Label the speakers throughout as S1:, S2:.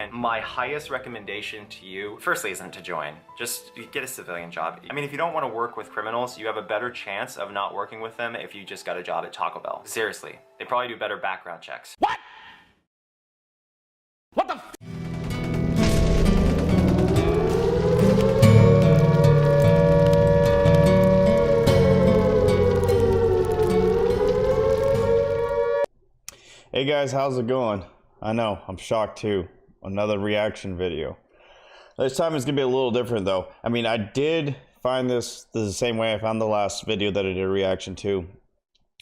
S1: And my highest recommendation to you, firstly, isn't to join. Just get a civilian job. I mean, if you don't want to work with criminals, you have a better chance of not working with them if you just got a job at Taco Bell. Seriously, they probably do better background checks.
S2: What? What the f?
S3: Hey guys, how's it going? I know, I'm shocked too. Another reaction video. This time it's gonna be a little different though. I mean, I did find this the same way I found the last video that I did a reaction to.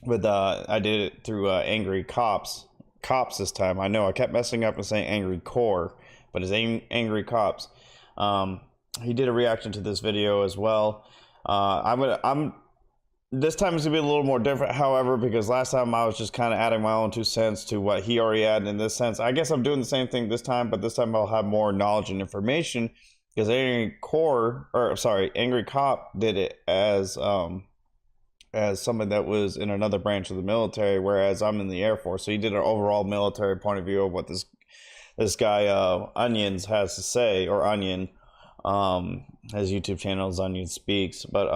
S3: But I did it through Angry Cops. Cops this time. I know I kept messing up and saying Angry Core, but it's Angry Cops. He did a reaction to this video as well. This time it's gonna be a little more different, however, because last time I was just kind of adding my own 2 cents to what he already had. In this sense, I guess I'm doing the same thing this time, but this time I'll have more knowledge and information because Angry Cop did it as somebody that was in another branch of the military, whereas I'm in the Air Force. So he did an overall military point of view of what this guy Onions has to say, or Onion, his YouTube channel is Onion Speaks, but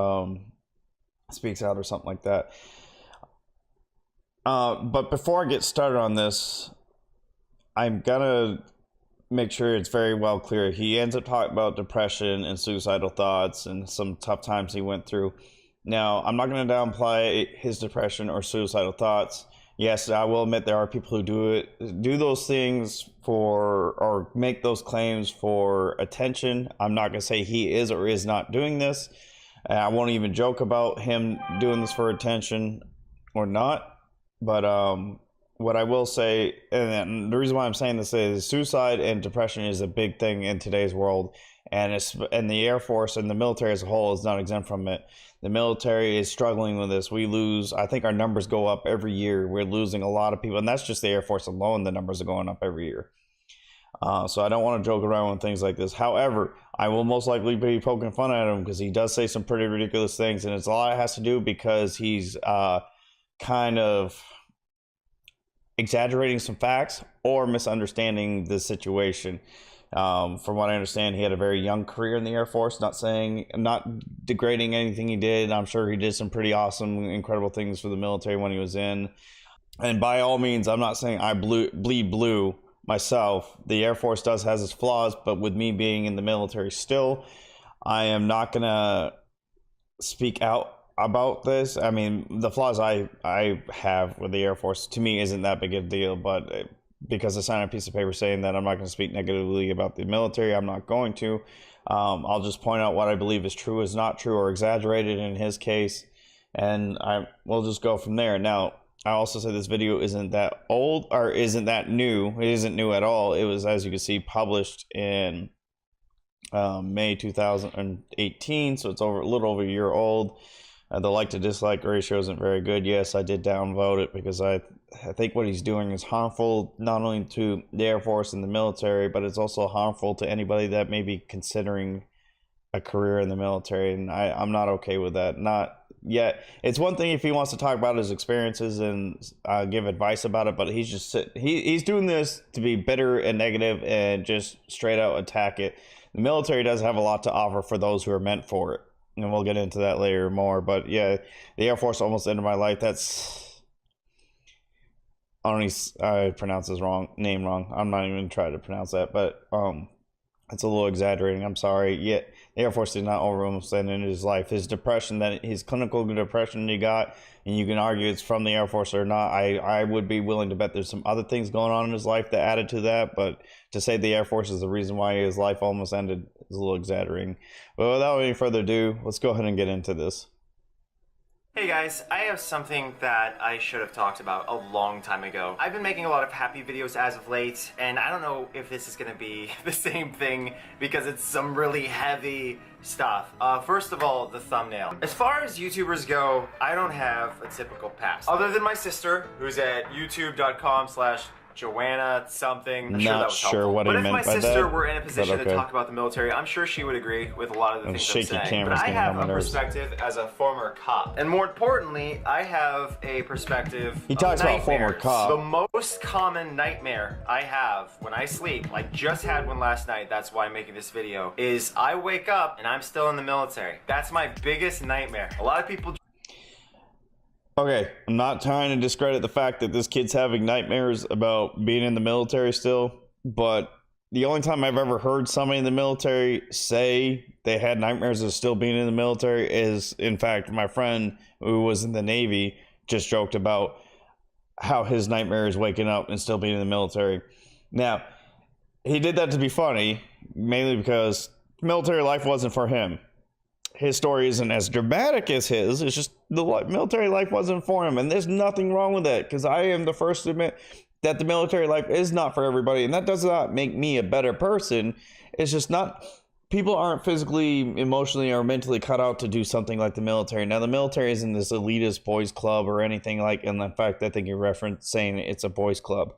S3: Speaks Out or something like that. But before I get started on this, I'm gonna make sure it's very well clear. He ends up talking about depression and suicidal thoughts and some tough times he went through. Now, I'm not going to downplay his depression or suicidal thoughts. Yes, I will admit there are people who do those things for, or make those claims for attention. I'm not going to say he is or is not doing this. I won't even joke about him doing this for attention or not. But what I will say, and the reason why I'm saying this is suicide and depression is a big thing in today's world. And the Air Force and the military as a whole is not exempt from it. The military is struggling with this. We lose, I think our numbers go up every year. We're losing a lot of people, and that's just the Air Force alone. The numbers are going up every year. So I don't want to joke around with things like this. However, I will most likely be poking fun at him because he does say some pretty ridiculous things, and it's a lot it has to do because he's kind of exaggerating some facts or misunderstanding the situation. From what I understand, he had a very young career in the Air Force. Not degrading anything he did. I'm sure he did some pretty awesome, incredible things for the military when he was in. And by all means, I'm not saying I bleed blue myself. The Air Force has its flaws, but with me being in the military still, I am not gonna speak out about this. I mean, the flaws I have with the Air Force to me isn't that big a deal, but because I signed a piece of paper saying that I'm not going to speak negatively about the military, I'm not going to. I'll just point out what I believe is true is not true or exaggerated in his case, and we'll just go from there. Now, I also said this video isn't that old or isn't that new. It isn't new at all. It was, as you can see, published in May 2018, so it's a little over a year old. The like to dislike ratio isn't very good. Yes, I did downvote it because I think what he's doing is harmful not only to the Air Force and the military, but it's also harmful to anybody that may be considering a career in the military, and I'm not okay with that. Not yet. It's one thing if he wants to talk about his experiences and give advice about it, but he's doing this to be bitter and negative and just straight out attack it. The military does have a lot to offer for those who are meant for it. And we'll get into that later more. But yeah, the Air Force almost ended my life. I pronounced his name wrong. I'm not even trying to pronounce that, but it's a little exaggerating. I'm sorry. Yeah, the Air Force did not almost end in his life. His depression, his clinical depression he got, and you can argue it's from the Air Force or not. I would be willing to bet there's some other things going on in his life that added to that, but to say the Air Force is the reason why his life almost ended is a little exaggerating. But without any further ado, let's go ahead and get into this.
S1: Hey guys, I have something that I should have talked about a long time ago. I've been making a lot of happy videos as of late, and I don't know if this is gonna be the same thing because it's some really heavy stuff. First of all, the thumbnail. As far as YouTubers go, I don't have a typical past. Other than my sister, who's at youtube.com/, Joanna something. I'm sure
S3: Not
S1: that was
S3: sure
S1: helpful.
S3: what
S1: But
S3: he
S1: if my
S3: meant by
S1: sister
S3: that,
S1: were in a position
S3: but
S1: to
S3: okay.
S1: talk about the military, I'm sure she would agree with a lot of the things I'm
S3: shaky
S1: saying. But
S3: camera's
S1: I
S3: getting
S1: have
S3: on my
S1: a
S3: nerves.
S1: perspective as a former cop. And more importantly, I have a perspective
S3: He
S1: of
S3: talks about former
S1: nightmares.
S3: cop.
S1: The most common nightmare I have when I sleep, I just had one last night, that's why I'm making this video, is I wake up and I'm still in the military. That's my biggest nightmare. A lot of people...
S3: Okay, I'm not trying to discredit the fact that this kid's having nightmares about being in the military still, but the only time I've ever heard somebody in the military say they had nightmares of still being in the military is, in fact, my friend who was in the Navy just joked about how his nightmare is waking up and still being in the military. Now, he did that to be funny, mainly because military life wasn't for him. His story isn't as dramatic as his. It's just the military life wasn't for him. And there's nothing wrong with that, because I am the first to admit that the military life is not for everybody. And that does not make me a better person. It's just not... People aren't physically, emotionally, or mentally cut out to do something like the military. Now, the military isn't this elitist boys club or anything like... And in fact, I think you referenced saying it's a boys club.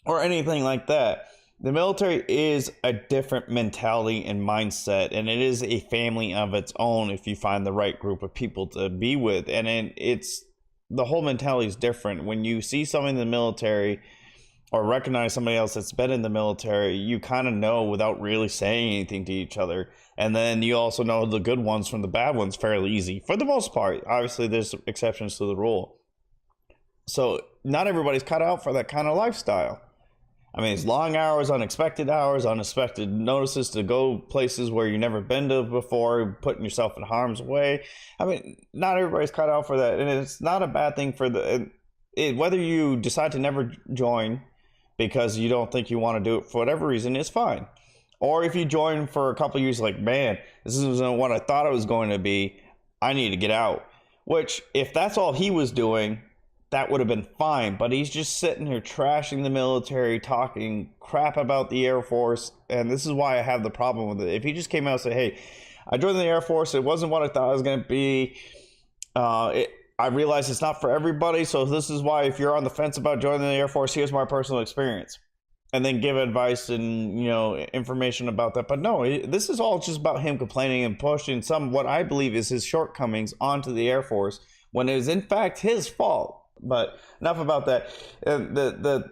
S3: Or anything like that. The military is a different mentality and mindset, and it is a family of its own if you find the right group of people to be with. And it's the whole mentality is different. When you see someone in the military or recognize somebody else that's been in the military, you kind of know without really saying anything to each other. And then you also know the good ones from the bad ones fairly easy for the most part. Obviously, there's exceptions to the rule. So not everybody's cut out for that kind of lifestyle. I mean, it's long hours, unexpected notices to go places where you've never been to before, putting yourself in harm's way. I mean, not everybody's cut out for that. And it's not a bad thing for whether you decide to never join because you don't think you want to do it for whatever reason, it's fine. Or if you join for a couple of years, like, man, this isn't what I thought it was going to be, I need to get out. Which, if that's all he was doing, that would have been fine, but he's just sitting here trashing the military, talking crap about the Air Force, and this is why I have the problem with it. If he just came out and said, hey, I joined the Air Force, it wasn't what I thought it was going to be, I realize it's not for everybody, so this is why if you're on the fence about joining the Air Force, here's my personal experience. And then give advice and, information about that. But no, this is all just about him complaining and pushing what I believe is his shortcomings onto the Air Force, when it is in fact his fault. But enough about that.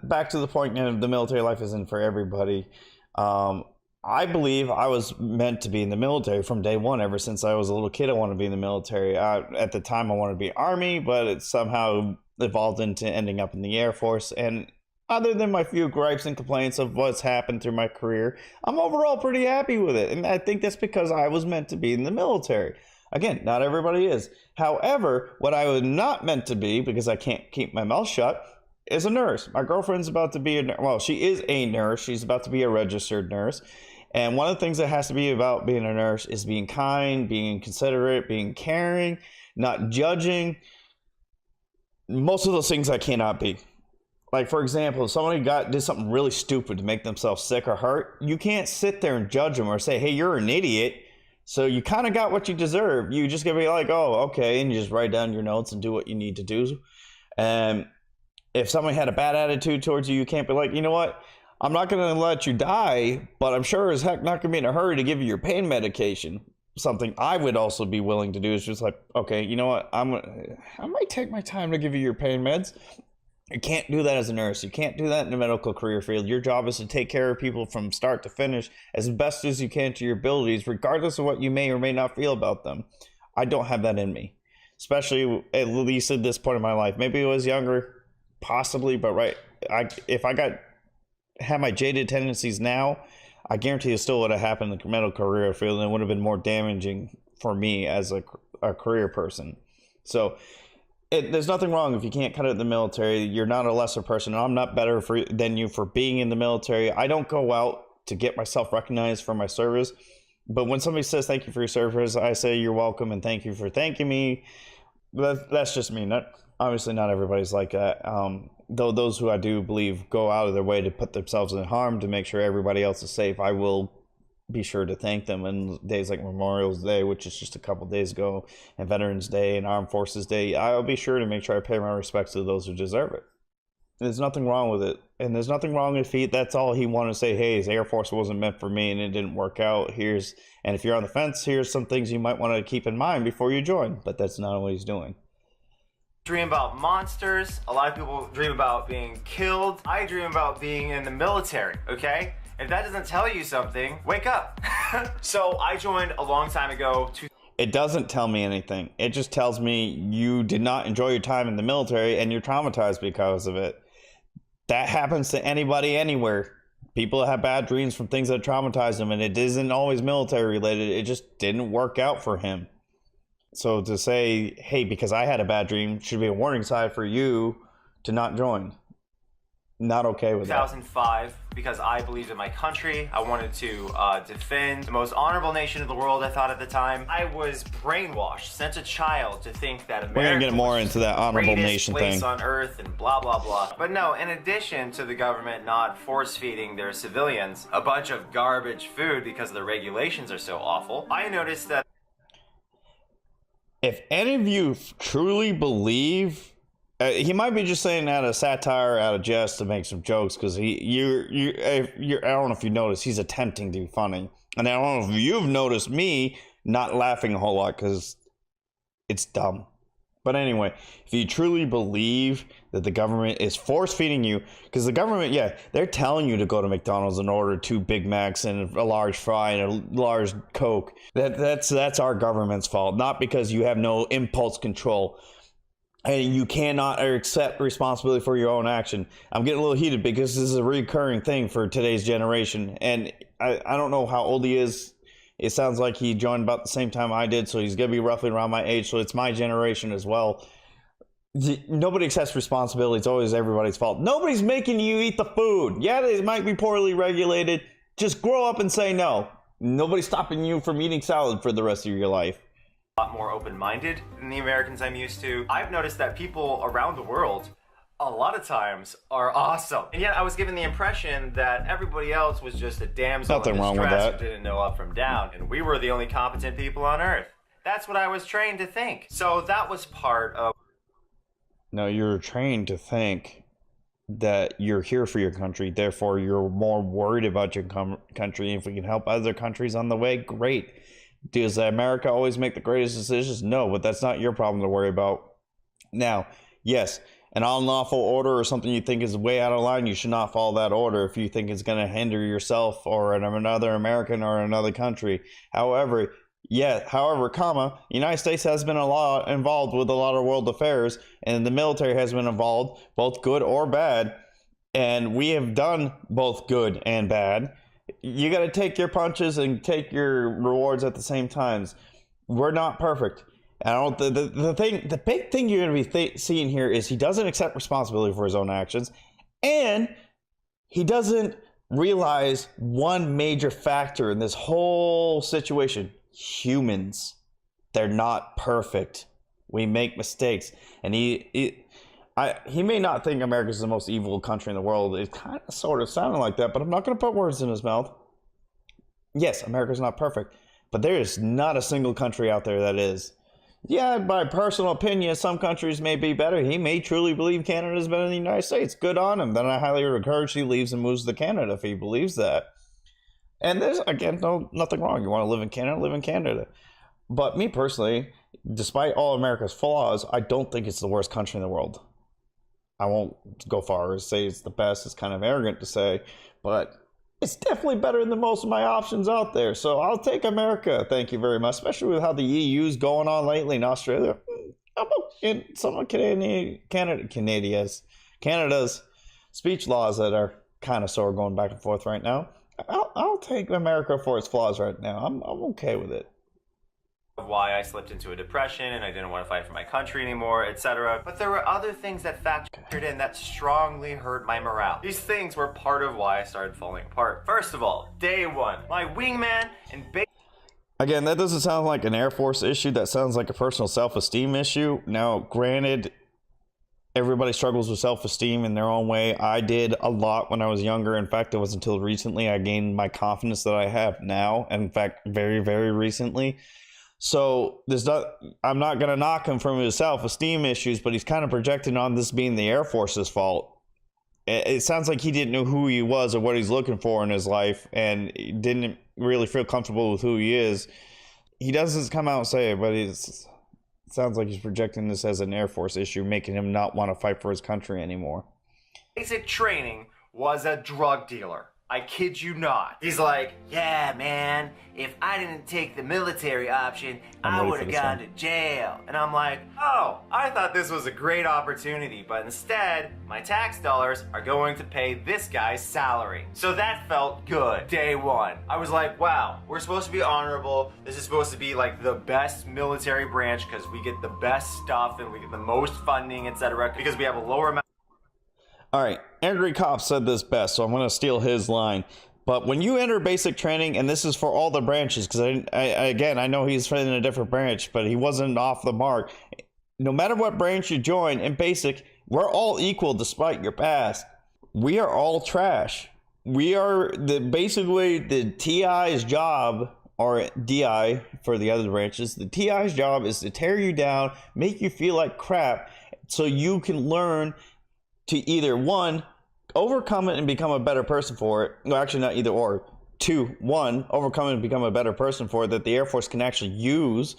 S3: Back to the point of the military life isn't for everybody. I believe I was meant to be in the military from day one. Ever since I was a little kid, I wanted to be in the military. At the time, I wanted to be Army, but it somehow evolved into ending up in the Air Force. And other than my few gripes and complaints of what's happened through my career, I'm overall pretty happy with it. And I think that's because I was meant to be in the military. Again, not everybody is. However, what I was not meant to be, because I can't keep my mouth shut, is a nurse. My girlfriend's about to be she is a nurse. She's about to be a registered nurse. And one of the things that has to be about being a nurse is being kind, being considerate, being caring, not judging. Most of those things I cannot be. Like, for example, if somebody did something really stupid to make themselves sick or hurt, you can't sit there and judge them or say, hey, you're an idiot, so you kind of got what you deserve. You just gonna be like, oh, okay, and you just write down your notes and do what you need to do. And if somebody had a bad attitude towards you, you can't be like, you know what, I'm not going to let you die, but I'm sure as heck not going to be in a hurry to give you your pain medication. Something I would also be willing to do is just like, okay, you know what, I might take my time to give you your pain meds. You can't do that as a nurse. You can't do that in the medical career field. Your job is to take care of people from start to finish as best as you can to your abilities, regardless of what you may or may not feel about them. I don't have that in me, especially at least at this point in my life. Maybe it was younger, possibly, but if I had my jaded tendencies now, I guarantee it still would have happened in the medical career field, and it would have been more damaging for me as a career person. So there's nothing wrong if you can't cut it in the military. You're not a lesser person. I'm not better than you for being in the military. I don't go out to get myself recognized for my service. But when somebody says thank you for your service, I say you're welcome and thank you for thanking me. That's just me. Obviously, not everybody's like that. Though those who I do believe go out of their way to put themselves in harm to make sure everybody else is safe, I will be sure to thank them. And days like Memorial Day, which is just a couple days ago, and Veterans Day and Armed Forces Day, I'll be sure to make sure I pay my respects to those who deserve it. There's nothing wrong with it. And there's nothing wrong if that's all he wanted to say, hey, his Air Force wasn't meant for me and it didn't work out. And if you're on the fence, here's some things you might want to keep in mind before you join. But that's not what he's doing.
S1: Dream about monsters. A lot of people dream about being killed. I dream about being in the military, okay? If that doesn't tell you something, wake up. So I joined a long time ago.
S3: It doesn't tell me anything. It just tells me you did not enjoy your time in the military and you're traumatized because of it. That happens to anybody anywhere. People have bad dreams from things that traumatize them, and it isn't always military related. It just didn't work out for him. So to say, hey, because I had a bad dream, should be a warning sign for you to not join. Not okay with
S1: 2005, because I believed in my country. I wanted to defend the most honorable nation in the world, I thought at the time. I was brainwashed since a child to think that America
S3: We're going to get more into that honorable nation
S1: place
S3: thing
S1: on earth and blah, blah, blah. But no, in addition to the government not force-feeding their civilians a bunch of garbage food because the regulations are so awful, I noticed that
S3: if any of you truly believe, he might be just saying out of satire, out of jest to make some jokes, because I don't know if you noticed, he's attempting to be funny. And I don't know if you've noticed me not laughing a whole lot because it's dumb. But anyway, if you truly believe that the government is force feeding you, because the government, yeah, they're telling you to go to McDonald's and order 2 Big Macs and a large fry and a large Coke. That's our government's fault, not because you have no impulse control. And you cannot accept responsibility for your own action. I'm getting a little heated because this is a recurring thing for today's generation. And I don't know how old he is. It sounds like he joined about the same time I did, so he's going to be roughly around my age. So it's my generation as well. Nobody accepts responsibility. It's always everybody's fault. Nobody's making you eat the food. Yeah, they might be poorly regulated. Just grow up and say no. Nobody's stopping you from eating salad for the rest of your life.
S1: Lot more open-minded than the Americans I'm used to. I've noticed that people around the world a lot of times are awesome. And yet I was given the impression that everybody else was just a damsel in distress who didn't know up from down, and we were the only competent people on earth. That's what I was trained to think. So that was part of...
S3: No, you're trained to think that you're here for your country, therefore you're more worried about your country. If we can help other countries on the way, great. Does America always make the greatest decisions? No, but that's not your problem to worry about. Now, yes, an unlawful order or something you think is way out of line, you should not follow that order if you think it's going to hinder yourself or another American or another country. However, the United States has been involved with a lot of world affairs, and the military has been involved, both good or bad, and we have done both good and bad. You got to take your punches and take your rewards at the same times. We're not perfect. The big thing you're going to be seeing here is he doesn't accept responsibility for his own actions, and he doesn't realize one major factor in this whole situation. Humans. They're not perfect. We make mistakes. And he may not think America's the most evil country in the world. It kind of sort of sounded like that, but I'm not going to put words in his mouth. Yes, America's not perfect, but there is not a single country out there that is. Yeah, by personal opinion, some countries may be better. He may truly believe Canada's better than the United States. Good on him. Then I highly encourage he leaves and moves to Canada if he believes that. And there's, again, nothing wrong. You want to live in Canada, live in Canada. But me personally, despite all America's flaws, I don't think it's the worst country in the world. I won't go far as say it's the best. It's kind of arrogant to say, but it's definitely better than most of my options out there. So I'll take America. Thank you very much, especially with how the EU's going on lately in Australia. And some of Canada's speech laws that are kind of sort of going back and forth right now. I'll take America for its flaws right now. I'm okay with it.
S1: Why I slipped into a depression and I didn't want to fight for my country anymore, etc. But there were other things that factored in that strongly hurt my morale. These things were part of why I started falling apart. First of all, day one, my wingman and
S3: again, that doesn't sound like an Air Force issue. That sounds like a personal self-esteem issue. Now, granted, everybody struggles with self-esteem in their own way. I did a lot when I was younger. In fact, it was until recently I gained my confidence that I have now. In fact, very, very recently. So I'm not going to knock him from his self-esteem issues, but he's kind of projecting on this being the Air Force's fault. it sounds like he didn't know who he was or what he's looking for in his life, and didn't really feel comfortable with who he is. He doesn't come out and say it, but it sounds like he's projecting this as an Air Force issue, making him not want to fight for his country anymore.
S1: Basic training was a drug dealer. I kid you not. He's like, yeah, man, if I didn't take the military option, I would have gone to jail. And I'm like, oh, I thought this was a great opportunity, but instead, my tax dollars are going to pay this guy's salary. So that felt good. Day one. I was like, wow, we're supposed to be honorable. This is supposed to be like the best military branch because we get the best stuff and we get the most funding, etc. because we have a lower amount.
S3: All right, Angry Cop said this best, so I'm going to steal his line. But when you enter basic training, and this is for all the branches, because I know he's in a different branch, but he wasn't off the mark. No matter what branch you join in basic, we're all equal despite your past. We are all trash. We are basically the TI's job, or DI for the other branches. The TI's job is to tear you down, make you feel like crap, so you can learn to either, one, overcome it and become a better person for it. No, actually not either or. Two, one, overcome it and become a better person for it that the Air Force can actually use.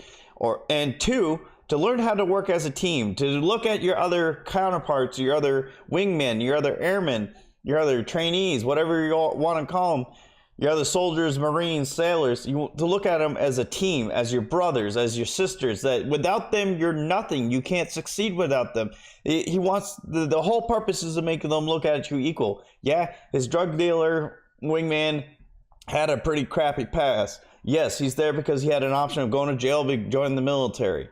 S3: And two, to learn how to work as a team, to look at your other counterparts, your other wingmen, your other airmen, your other trainees, whatever you all want to call them, your other soldiers, Marines, sailors, to look at them as a team, as your brothers, as your sisters, that without them, you're nothing. You can't succeed without them. He wants, the whole purpose is to make them look at you equal. Yeah, his drug dealer wingman had a pretty crappy past. Yes, he's there because he had an option of going to jail, joining the military.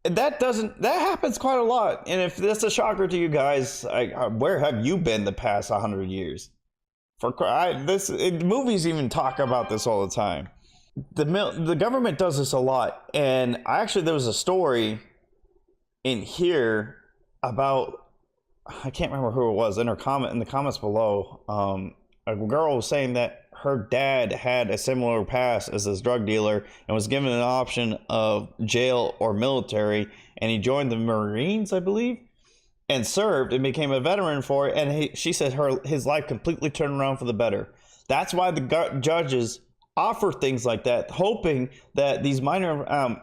S3: That happens quite a lot. And if that's a shocker to you guys, where have you been the past 100 years? Movies even talk about this all the time. The government does this a lot, and there was a story in here about, I can't remember who it was, in the comments below. A girl was saying that her dad had a similar past as this drug dealer and was given an option of jail or military, and he joined the Marines, I believe, and served and became a veteran for it, and she said his life completely turned around for the better. That's why the judges offer things like that, hoping that these minor,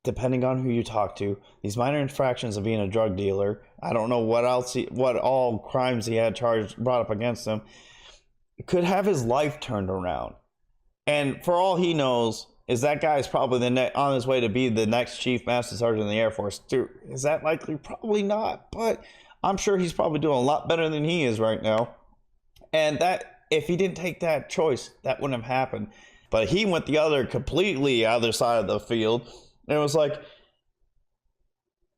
S3: depending on who you talk to, these minor infractions of being a drug dealer, I don't know what all crimes he had brought up against him, could have his life turned around. And for all he knows, is that guy is probably on his way to be the next Chief Master Sergeant in the Air Force. Dude, is that likely? Probably not. But I'm sure he's probably doing a lot better than he is right now. And that, if he didn't take that choice, that wouldn't have happened. But he went the completely other side of the field. And it was like,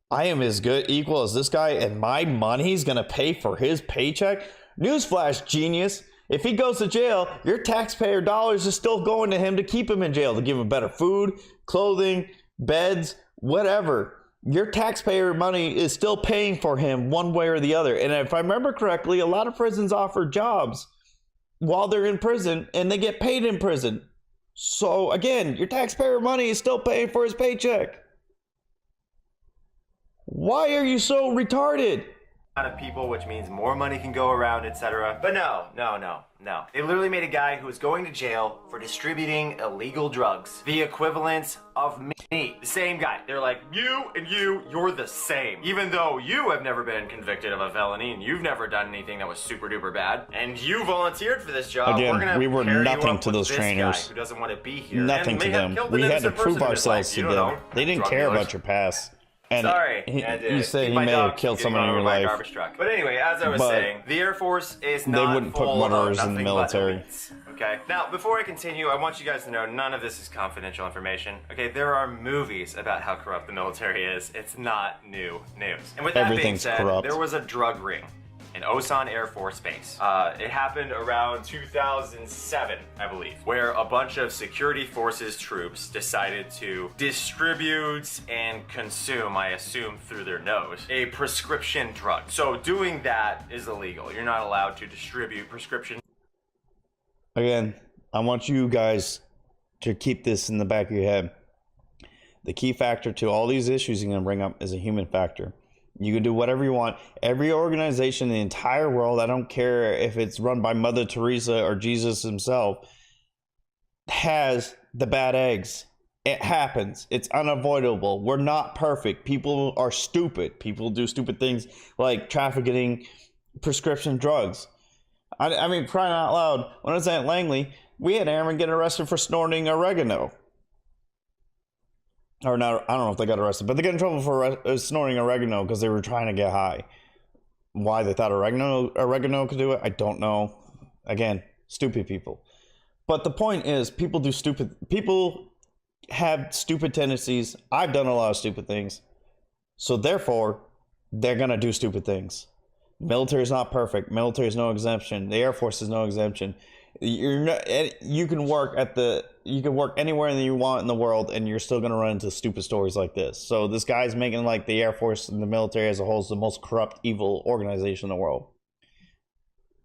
S3: I am as good, equal as this guy, and my money's going to pay for his paycheck? Newsflash, genius. If he goes to jail, your taxpayer dollars are still going to him to keep him in jail, to give him better food, clothing, beds, whatever. Your taxpayer money is still paying for him one way or the other. And if I remember correctly, a lot of prisons offer jobs while they're in prison, and they get paid in prison. So again, your taxpayer money is still paying for his paycheck. Why are you so retarded?
S1: Of people, which means more money can go around, etc. But no. They literally made a guy who was going to jail for distributing illegal drugs. The equivalent of me. The same guy. They're like, you and you're the same. Even though you have never been convicted of a felony and you've never done anything that was super duper bad, and you volunteered for this job,
S3: again, we were nothing to those trainers.
S1: Who doesn't want to be here.
S3: Nothing to them. We had to prove ourselves to them. They didn't care about your past. And
S1: sorry,
S3: you say he may have killed someone in your life.
S1: But anyway, as I was saying, the Air Force is not
S3: they wouldn't put murderers in the military.
S1: Okay, now before I continue, I want you guys to know none of this is confidential information. Okay, there are movies about how corrupt the military is. It's not new news. And with that being said, there was a drug ring in Osan Air Force Base. It happened around 2007, I believe, where a bunch of security forces troops decided to distribute and consume, I assume through their nose, a prescription drug. So doing that is illegal. You're not allowed to distribute prescription.
S3: Again, I want you guys to keep this in the back of your head. The key factor to all these issues you're going to bring up is a human factor. You can do whatever you want. Every organization in the entire world, I don't care if it's run by Mother Teresa or Jesus himself, has the bad eggs. It happens. It's unavoidable. We're not perfect. People are stupid. People do stupid things like trafficking prescription drugs. I mean, crying out loud, when I was at Langley, we had Aaron get arrested for snorting oregano. Or not, I don't know if they got arrested, but they got in trouble for snorting oregano because they were trying to get high. Why they thought oregano could do it, I don't know. Again, stupid people. But the point is, people have stupid tendencies. I've done a lot of stupid things. So therefore, they're going to do stupid things. Military is not perfect. Military is no exemption. The Air Force is no exemption. You can work anywhere you want in the world, and you're still going to run into stupid stories like this. So this guy's making like the Air Force and the military as a whole is the most corrupt, evil organization in the world.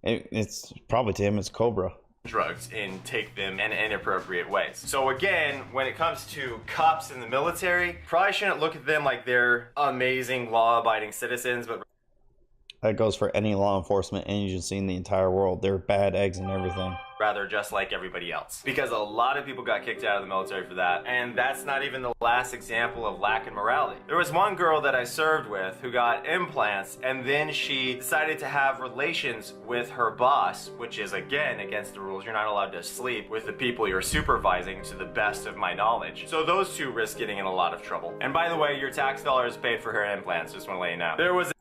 S3: It's probably, to him, it's Cobra.
S1: Drugs and take them in inappropriate ways. So again, when it comes to cops in the military, probably shouldn't look at them like they're amazing law-abiding citizens, but
S3: that goes for any law enforcement agency in the entire world. They're bad eggs and everything.
S1: Rather just like everybody else. Because a lot of people got kicked out of the military for that, and that's not even the last example of lack of morality. There was one girl that I served with who got implants, and then she decided to have relations with her boss, which is again against the rules. You're not allowed to sleep with the people you're supervising, to the best of my knowledge. So those two risk getting in a lot of trouble. And by the way, your tax dollars paid for her implants, just want to let you know. There was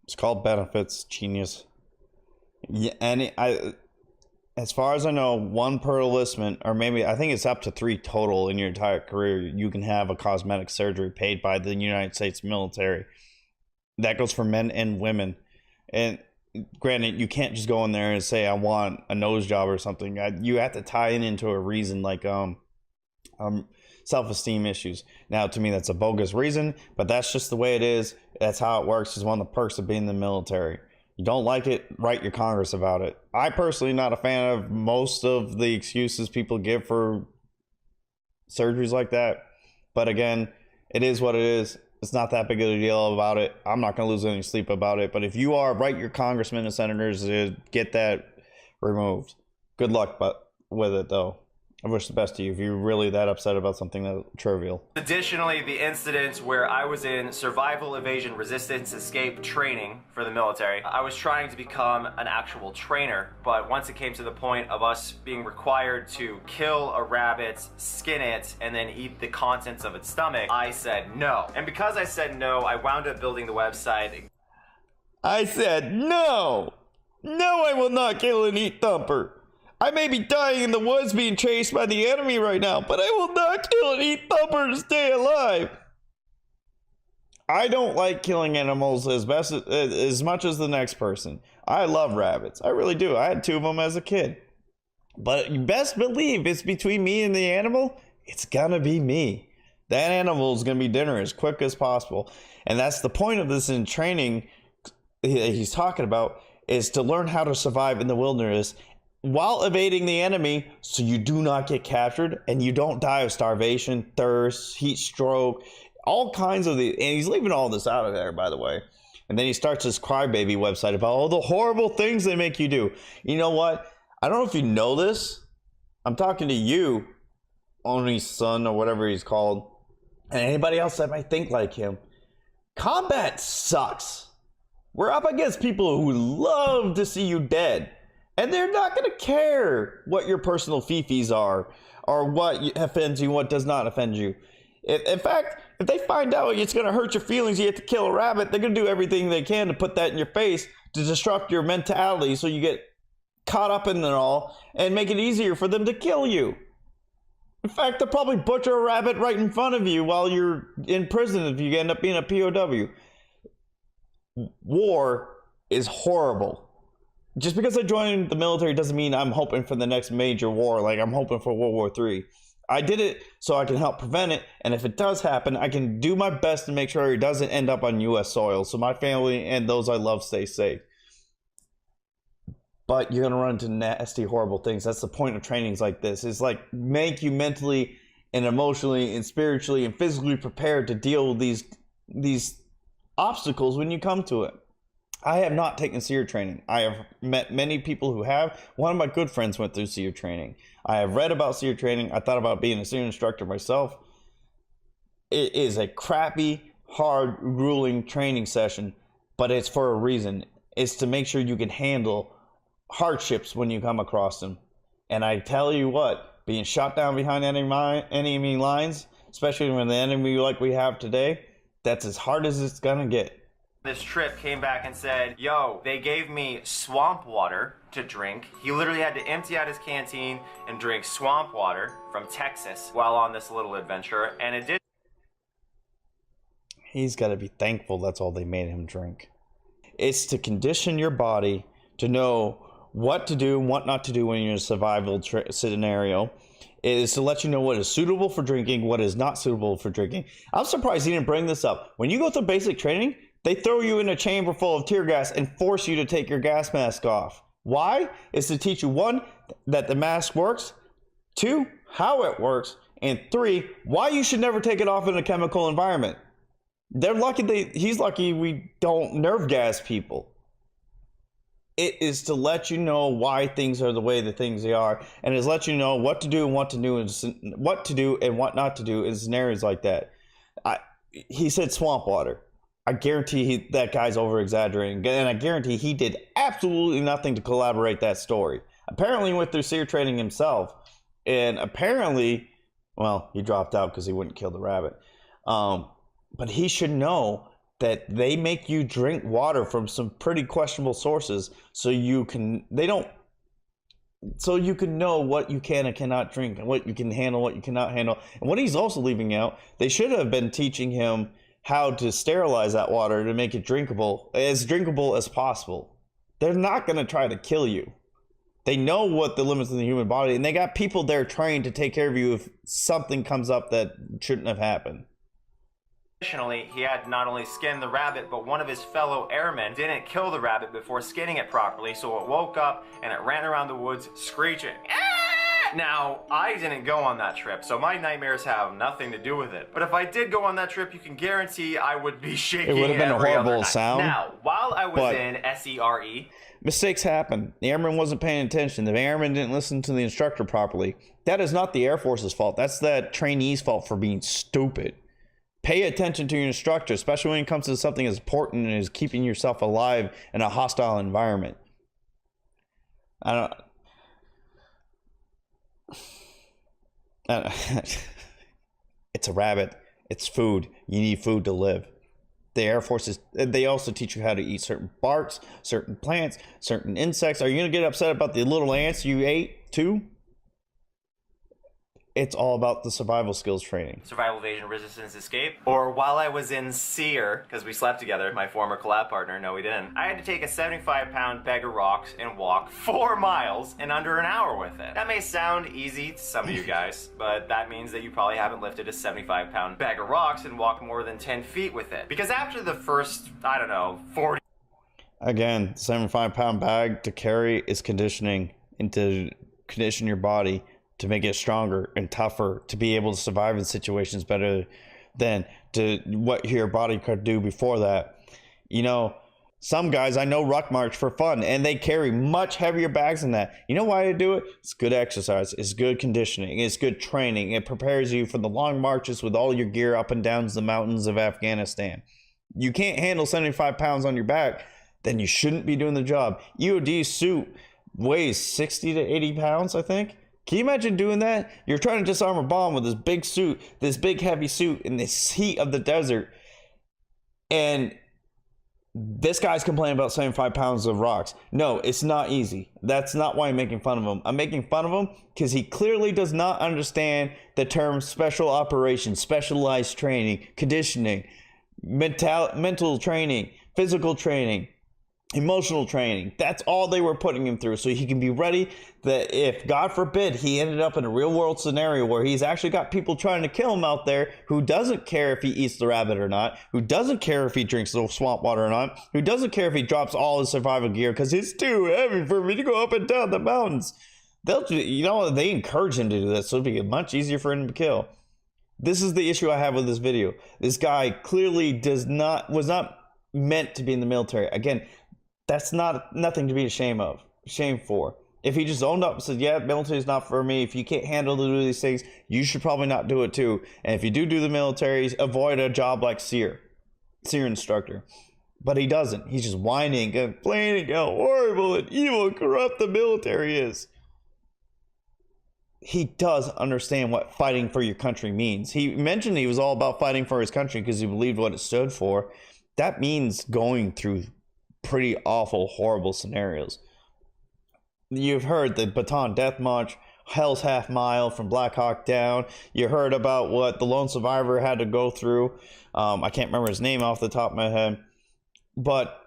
S3: It's called benefits, genius. Yeah, and as far as I know, 1 per enlistment, or maybe I think it's up to 3 total in your entire career. You can have a cosmetic surgery paid by the United States military. That goes for men and women. And granted, you can't just go in there and say I want a nose job or something. You have to tie it into a reason like self-esteem issues. Now, to me, that's a bogus reason, but that's just the way it is. That's how it works. It's one of the perks of being in the military. You don't like it, write your Congress about it. I personally not a fan of most of the excuses people give for surgeries like that. But again, it is what it is. It's not that big of a deal about it. I'm not going to lose any sleep about it. But if you are, write your congressmen and senators to get that removed. Good luck with it, though. I wish the best to you if you're really that upset about something that trivial.
S1: Additionally, the incident where I was in survival, evasion, resistance, escape training for the military. I was trying to become an actual trainer, but once it came to the point of us being required to kill a rabbit, skin it, and then eat the contents of its stomach, I said no. And because I said no, I wound up building the website.
S3: I said no! No, I will not kill and eat Thumper. I may be dying in the woods being chased by the enemy right now, but I will not kill and eat Thumper to stay alive. I don't like killing animals as much as the next person. I love rabbits. I really do. I had 2 of them as a kid. But you best believe it's between me and the animal, it's gonna be me. That animal is gonna be dinner as quick as possible. And that's the point of this in training he's talking about, is to learn how to survive in the wilderness while evading the enemy, so you do not get captured and you don't die of starvation, thirst, heat stroke, all kinds of the. And he's leaving all this out of there, by the way. And then he starts this crybaby website about all the horrible things they make you do. You know what? I don't know if you know this. I'm talking to you, Oni's son, or whatever he's called, and anybody else that might think like him. Combat sucks. We're up against people who love to see you dead. And they're not going to care what your personal fifis are, or what offends you and what does not offend you. In fact, if they find out it's going to hurt your feelings, you have to kill a rabbit, they're going to do everything they can to put that in your face to disrupt your mentality so you get caught up in it all and make it easier for them to kill you. In fact, they'll probably butcher a rabbit right in front of you while you're in prison if you end up being a POW. War is horrible. Just because I joined the military doesn't mean I'm hoping for the next major war, like I'm hoping for World War III. I did it so I can help prevent it, and if it does happen, I can do my best to make sure it doesn't end up on U.S. soil, so my family and those I love stay safe. But you're going to run into nasty, horrible things. That's the point of trainings like this, is like make you mentally and emotionally and spiritually and physically prepared to deal with these these obstacles when you come to it. I have not taken SEER training. I have met many people who have. One of my good friends went through SEER training. I have read about SEER training. I thought about being a SEER instructor myself. It is a crappy, hard, grueling training session, but it's for a reason. It's to make sure you can handle hardships when you come across them. And I tell you what, being shot down behind enemy lines, especially when the enemy like we have today, that's as hard as it's gonna get.
S1: This trip came back and said, yo, they gave me swamp water to drink. He literally had to empty out his canteen and drink swamp water from Texas while on this little adventure, and it did.
S3: He's got to be thankful that's all they made him drink. It's to condition your body to know what to do and what not to do when you're in a survival scenario. It is to let you know what is suitable for drinking, what is not suitable for drinking. I'm surprised he didn't bring this up. When you go through basic training, they throw you in a chamber full of tear gas and force you to take your gas mask off. Why? It's to teach you, 1, that the mask works, 2, how it works, and 3, why you should never take it off in a chemical environment. They're lucky he's lucky we don't nerve gas people. It is to let you know why things are the way the things they are, and it's let you know what to do and what to do and what not to do in scenarios like that. He said swamp water. I guarantee that guy's over exaggerating, and I guarantee he did absolutely nothing to collaborate that story. Apparently, he went through SEER training himself, and apparently, well, he dropped out because he wouldn't kill the rabbit. But he should know that they make you drink water from some pretty questionable sources, so you can know what you can and cannot drink, and what you can handle, what you cannot handle. And what he's also leaving out, they should have been teaching him how to sterilize that water to make it drinkable as possible. They're not going to try to kill you. They know what the limits of the human body, and they got people there trained to take care of you if something comes up that shouldn't have happened.
S1: Additionally, he had not only skinned the rabbit, but one of his fellow airmen didn't kill the rabbit before skinning it properly, so it woke up and it ran around the woods screeching. Now, I didn't go on that trip, so my nightmares have nothing to do with it. But if I did go on that trip, you can guarantee I would be shaking.
S3: It would have been a horrible sound.
S1: Now, while I was in SERE,
S3: mistakes happen. The airman wasn't paying attention. The airman didn't listen to the instructor properly. That is not the Air Force's fault. That's that trainee's fault for being stupid. Pay attention to your instructor, especially when it comes to something as important as keeping yourself alive in a hostile environment. It's a rabbit. It's food. You need food to live. The Air Force they also teach you how to eat certain barks, certain plants, certain insects. Are you going to get upset about the little ants you ate too? It's all about the survival skills training.
S1: Survival, evasion, resistance, escape. Or while I was in SEER, because we slept together, my former collab partner, no we didn't, I had to take a 75-pound bag of rocks and walk 4 miles in under an hour with it. That may sound easy to some of you guys, but that means that you probably haven't lifted a 75-pound bag of rocks and walked more than 10 feet with it. Because after the first, 40...
S3: Again, 75-pound bag to carry is conditioning, and to condition your body to make it stronger and tougher, to be able to survive in situations better than to what your body could do before that. You know, some guys I know ruck march for fun, and they carry much heavier bags than that. You know why they do it? It's good exercise. It's good conditioning. It's good training. It prepares you for the long marches with all your gear up and down the mountains of Afghanistan. You can't handle 75 pounds on your back, then you shouldn't be doing the job. EOD suit weighs 60 to 80 pounds, I think. Can you imagine doing that? You're trying to disarm a bomb with this big suit, this big heavy suit in this heat of the desert. And this guy's complaining about 75 pounds of rocks. No, it's not easy. That's not why I'm making fun of him. I'm making fun of him because he clearly does not understand the term special operations, specialized training, conditioning, mental training, physical training, emotional training. That's all they were putting him through, so he can be ready that if, God forbid, he ended up in a real world scenario where he's actually got people trying to kill him out there, who doesn't care if he eats the rabbit or not, who doesn't care if he drinks the swamp water or not, who doesn't care if he drops all his survival gear because it's too heavy for me to go up and down the mountains. They encourage him to do that, so it'd be much easier for him to kill. This is the issue I have with this video. This guy clearly was not meant to be in the military. Again, that's nothing to be ashamed for. If he just owned up and said, yeah, military is not for me. If you can't handle to do these things, you should probably not do it too. And if you do the military, avoid a job like SEER instructor. But he doesn't. He's just whining, complaining how horrible and evil and corrupt the military is. He does understand what fighting for your country means. He mentioned he was all about fighting for his country because he believed what it stood for. That means going through pretty awful, horrible scenarios. You've heard the Bataan Death March, Hell's Half Mile from Black Hawk Down. You heard about what the lone survivor had to go through. I can't remember his name off the top of my head. But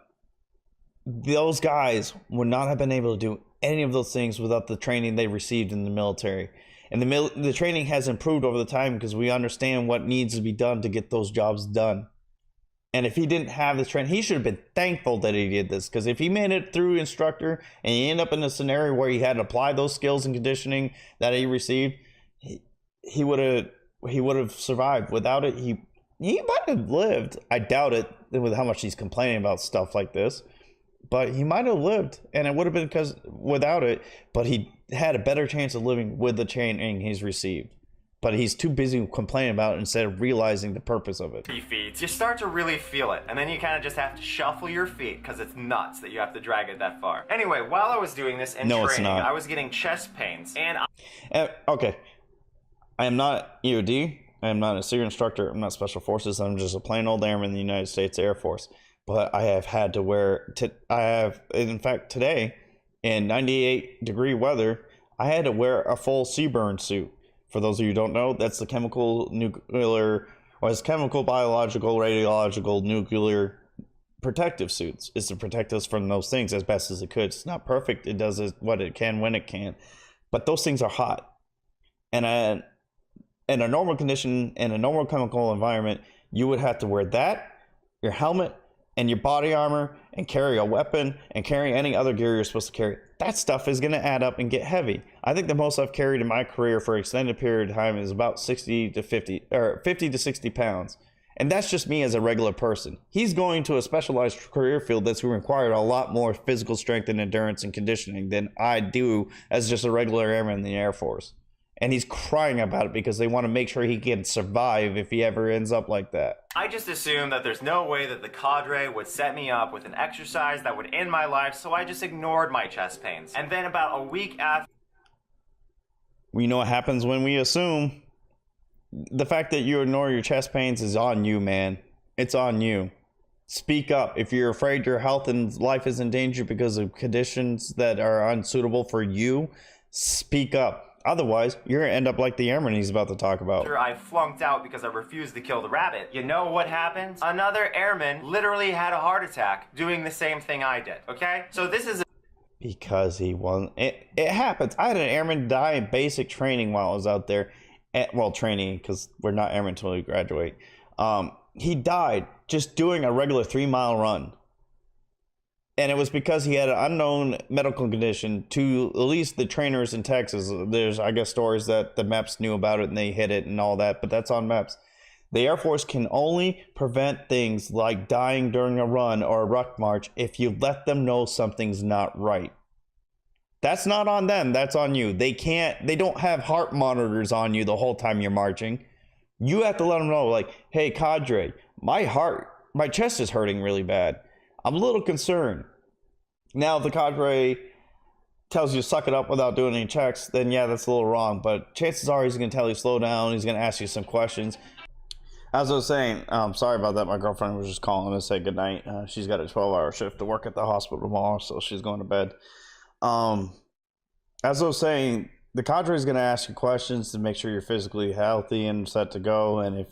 S3: those guys would not have been able to do any of those things without the training they received in the military. And the training has improved over the time because we understand what needs to be done to get those jobs done. And if he didn't have this training, he should have been thankful that he did this. Because if he made it through instructor and he ended up in a scenario where he had to apply those skills and conditioning that he received, he would have survived. Without it, he might have lived. I doubt it with how much he's complaining about stuff like this. But he might have lived, and it would have been because without it, but he had a better chance of living with the training he's received. But he's too busy complaining about it instead of realizing the purpose of it.
S1: Feet, you start to really feel it, and then you kind of just have to shuffle your feet because it's nuts that you have to drag it that far. Anyway, while I was doing this in training, I was getting chest pains, and
S3: okay, I am not EOD. I am not a SEER instructor. I'm not Special Forces. I'm just a plain old airman in the United States Air Force. But I have had to wear, in fact, today, in 98-degree weather, I had to wear a full CBRN suit. For those of you who don't know, that's the chemical, biological, radiological, nuclear protective suits. It's to protect us from those things as best as it could. It's not perfect. It does what it can when it can. But those things are hot. And in a normal condition, in a normal chemical environment, you would have to wear that, your helmet, and your body armor, and carry a weapon, and carry any other gear you're supposed to carry. That stuff is going to add up and get heavy. I think the most I've carried in my career for an extended period of time is about 50 to 60 pounds. And that's just me as a regular person. He's going to a specialized career field that's required a lot more physical strength and endurance and conditioning than I do as just a regular airman in the Air Force. And he's crying about it because they want to make sure he can survive if he ever ends up like that.
S1: I just assumed that there's no way that the cadre would set me up with an exercise that would end my life, so I just ignored my chest pains. And then about a week after...
S3: We know what happens when we assume. The fact that you ignore your chest pains is on you, man. It's on you. Speak up. If you're afraid your health and life is in danger because of conditions that are unsuitable for you, speak up. Otherwise, you're going to end up like the airman he's about to talk about.
S1: I flunked out because I refused to kill the rabbit. You know what happened? Another airman literally had a heart attack doing the same thing I did, okay? So this is...
S3: Because he wasn't... It happens. I had an airman die in basic training while I was out there. Well, training, because we're not airmen until we graduate. He died just doing a regular 3-mile run. And it was because he had an unknown medical condition to at least the trainers in Texas. There's, I guess, stories that the MEPS knew about it and they hid it and all that, but that's on MEPS. The Air Force can only prevent things like dying during a run or a ruck march if you let them know something's not right. That's not on them, that's on you. They don't have heart monitors on you the whole time you're marching. You have to let them know, like, hey, cadre, my chest is hurting really bad. I'm a little concerned. Now, if the cadre tells you to suck it up without doing any checks, then yeah, that's a little wrong. But chances are he's going to tell you slow down. He's going to ask you some questions. As I was saying, sorry about that. My girlfriend was just calling to say goodnight. She's got a 12-hour shift to work at the hospital tomorrow, so she's going to bed. As I was saying, the cadre is going to ask you questions to make sure you're physically healthy and set to go. And if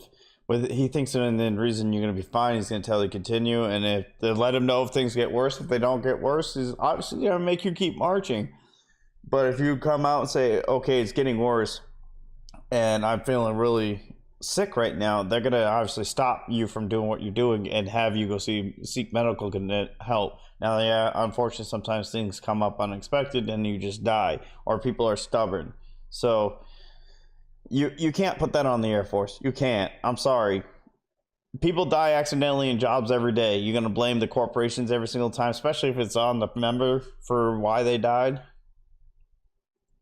S3: he thinks the reason you're going to be fine, he's going to tell you continue. And if they let him know if things get worse, if they don't get worse, he's obviously going to make you keep marching. But if you come out and say, okay, it's getting worse and I'm feeling really sick right now, they're going to obviously stop you from doing what you're doing and have you go seek medical help. Now, yeah, unfortunately, sometimes things come up unexpected and you just die, or people are stubborn. So You can't put that on the Air Force. You can't. I'm sorry. People die accidentally in jobs every day. You're going to blame the corporations every single time, especially if it's on the member for why they died?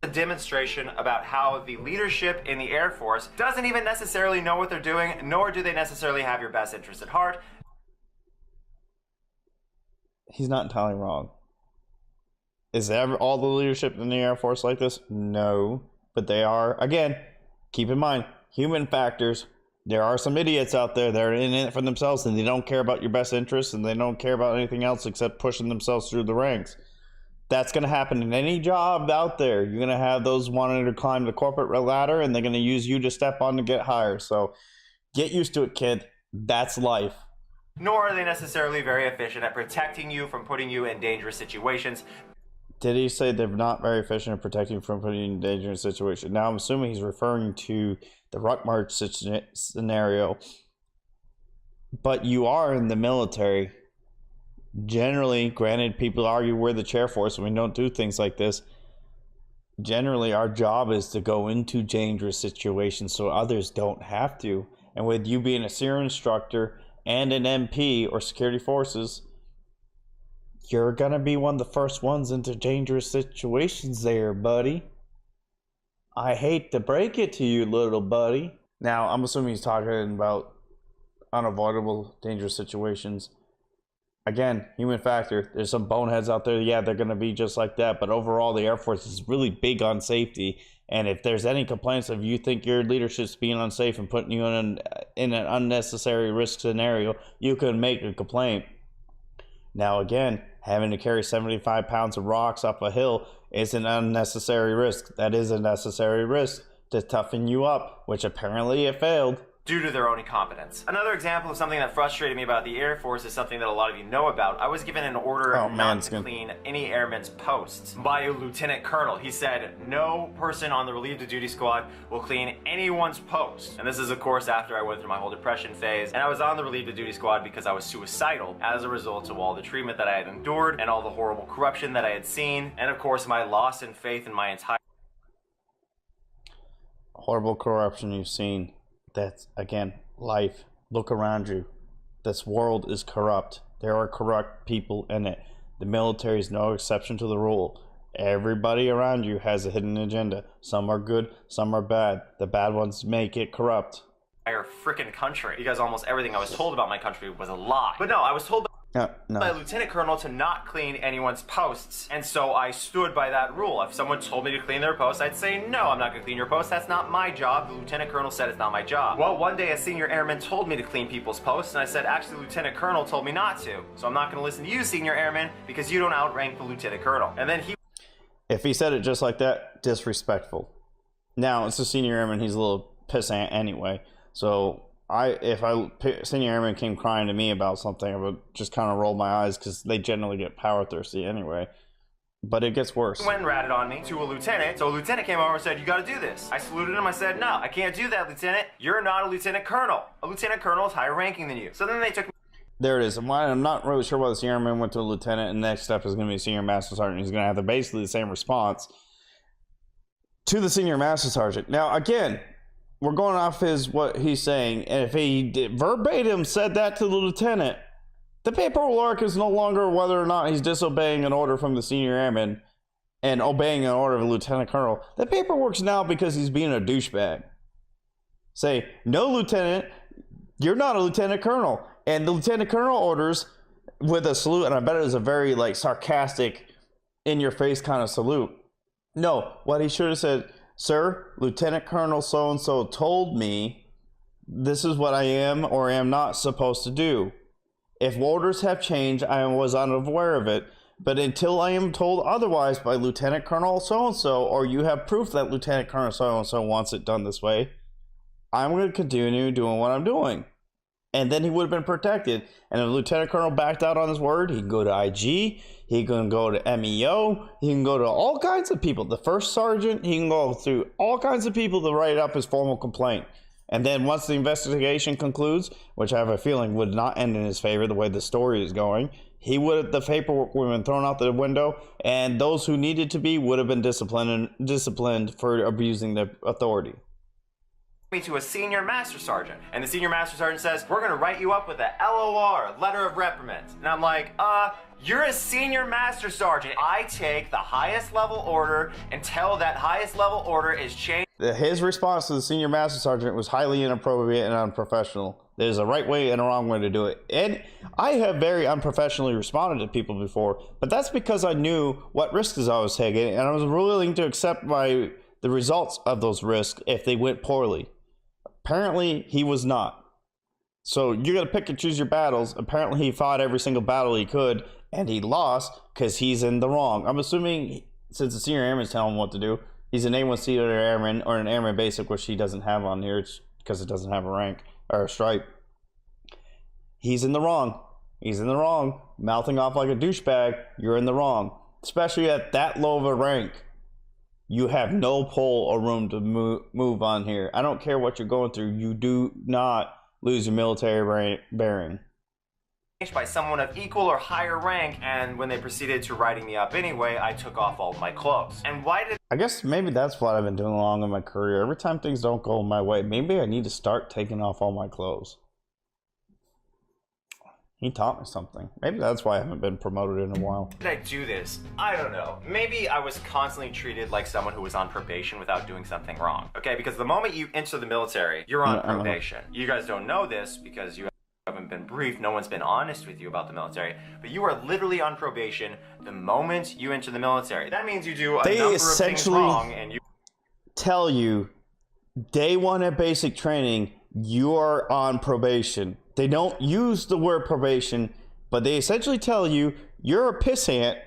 S1: A demonstration about how the leadership in the Air Force doesn't even necessarily know what they're doing, nor do they necessarily have your best interest at heart.
S3: He's not entirely wrong. Is ever all the leadership in the Air Force like this? No. But they are, again, keep in mind, human factors. There are some idiots out there that are in it for themselves and they don't care about your best interests and they don't care about anything else except pushing themselves through the ranks. That's going to happen in any job out there. You're going to have those wanting to climb the corporate ladder and they're going to use you to step on to get higher. So get used to it, kid. That's life.
S1: Nor are they necessarily very efficient at protecting you from putting you in dangerous situations.
S3: Did he say they're not very efficient at protecting you from putting you in dangerous situations? Now I'm assuming he's referring to the ruck march scenario. But you are in the military. Generally, granted, people argue we're the chair force and we don't do things like this. Generally, our job is to go into dangerous situations so others don't have to. And with you being a SEER instructor and an MP or security forces, you're going to be one of the first ones into dangerous situations there, buddy. I hate to break it to you, little buddy. Now, I'm assuming he's talking about unavoidable dangerous situations. Again, human factor. There's some boneheads out there. Yeah, they're going to be just like that. But overall, the Air Force is really big on safety. And if there's any complaints of you think your leadership's being unsafe and putting you in an unnecessary risk scenario, you can make a complaint. Now, again, having to carry 75 pounds of rocks up a hill is an unnecessary risk. That is a necessary risk to toughen you up, which apparently it failed.
S1: Due to their own incompetence. Another example of something that frustrated me about the Air Force is something that a lot of you know about. I was given an order not to clean any airman's posts by a lieutenant colonel. He said, no person on the relieved to duty squad will clean anyone's post. And this is, of course, after I went through my whole depression phase. And I was on the relieved to duty squad because I was suicidal as a result of all the treatment that I had endured and all the horrible corruption that I had seen. And, of course, my loss in faith in my entire...
S3: Horrible corruption you've seen. That's, again, life. Look around you. This world is corrupt. There are corrupt people in it. The military is no exception to the rule. Everybody around you has a hidden agenda. Some are good, some are bad. The bad ones make it corrupt.
S1: Entire freaking country. Because almost everything I was told about my country was a lie. But no, I was told by a lieutenant colonel to not clean anyone's posts. And so I stood by that rule. If someone told me to clean their post, I'd say, no, I'm not gonna clean your post. That's not my job. The lieutenant colonel said it's not my job. Well, one day a senior airman told me to clean people's posts, and I said, actually, the lieutenant colonel told me not to. So I'm not gonna listen to you, senior airman, because you don't outrank the lieutenant colonel. And then
S3: if he said it just like that, disrespectful. Now, it's a senior airman, he's a little pissant anyway. So if senior airman came crying to me about something, I would just kind of roll my eyes because they generally get power thirsty anyway. But it gets worse.
S1: Went and ratted on me to a lieutenant. So a lieutenant came over and said, you got to do this. I saluted him. I said, no, I can't do that, lieutenant. You're not a lieutenant colonel. A lieutenant colonel is higher ranking than you. So then they took me.
S3: There it is. I'm not really sure why the senior airman went to a lieutenant, and the next step is going to be a senior master sergeant. He's going to have basically the same response to the senior master sergeant. Now, again, we're going off what he's saying, and if he verbatim said that to the lieutenant, the paperwork is no longer whether or not he's disobeying an order from the senior airman and obeying an order of a lieutenant colonel. The paperwork's now because he's being a douchebag. Say, no, lieutenant, you're not a lieutenant colonel. And the lieutenant colonel orders with a salute, and I bet it was a very sarcastic, in-your-face kind of salute. No, what he should have said, sir, Lieutenant Colonel so-and-so told me this is what I am or am not supposed to do. If orders have changed, I was unaware of it. But until I am told otherwise by Lieutenant Colonel so-and-so, or you have proof that Lieutenant Colonel so-and-so wants it done this way, I'm going to continue doing what I'm doing. And then he would have been protected. And if Lieutenant Colonel backed out on his word, he can go to IG, he can go to MEO, he can go to all kinds of people. The first sergeant, he can go through all kinds of people to write up his formal complaint. And then once the investigation concludes, which I have a feeling would not end in his favor the way the story is going, the paperwork would have been thrown out the window, and those who needed to be would have been disciplined for abusing their authority.
S1: me to a senior master sergeant, and the senior master sergeant says, we're gonna write you up with a LOR, letter of reprimand. And I'm like, you're a senior master sergeant. I take the highest level order until that highest level order is changed.
S3: His response to the senior master sergeant was highly inappropriate and unprofessional. There's a right way and a wrong way to do it. And I have very unprofessionally responded to people before, but that's because I knew what risks I was taking, and I was willing to accept the results of those risks if they went poorly. Apparently, he was not. So you got to pick and choose your battles. Apparently, he fought every single battle he could, and he lost because he's in the wrong. I'm assuming, since the senior airman's telling him what to do, he's an A1 senior airman or an airman basic, which he doesn't have on here because it doesn't have a rank or a stripe. He's in the wrong. He's in the wrong. Mouthing off like a douchebag, you're in the wrong. Especially at that low of a rank. You have no pull or room to move on here. I don't care what you're going through. You do not lose your military bearing.
S1: By someone of equal or higher rank, and when they proceeded to writing me up anyway, I took off all of my clothes. And why did
S3: I guess maybe that's what I've been doing along in my career. Every time things don't go my way, maybe I need to start taking off all my clothes. He taught me something. Maybe that's why I haven't been promoted in a while.
S1: Did I do this? I don't know. Maybe I was constantly treated like someone who was on probation without doing something wrong. Okay, because the moment you enter the military, you're on probation. You guys don't know this because you haven't been briefed. No one's been honest with you about the military. But you are literally on probation the moment you enter the military. That means you do a number of things wrong, and you
S3: tell you day one at basic training, you are on probation. They don't use the word probation, but they essentially tell you, you're a pissant.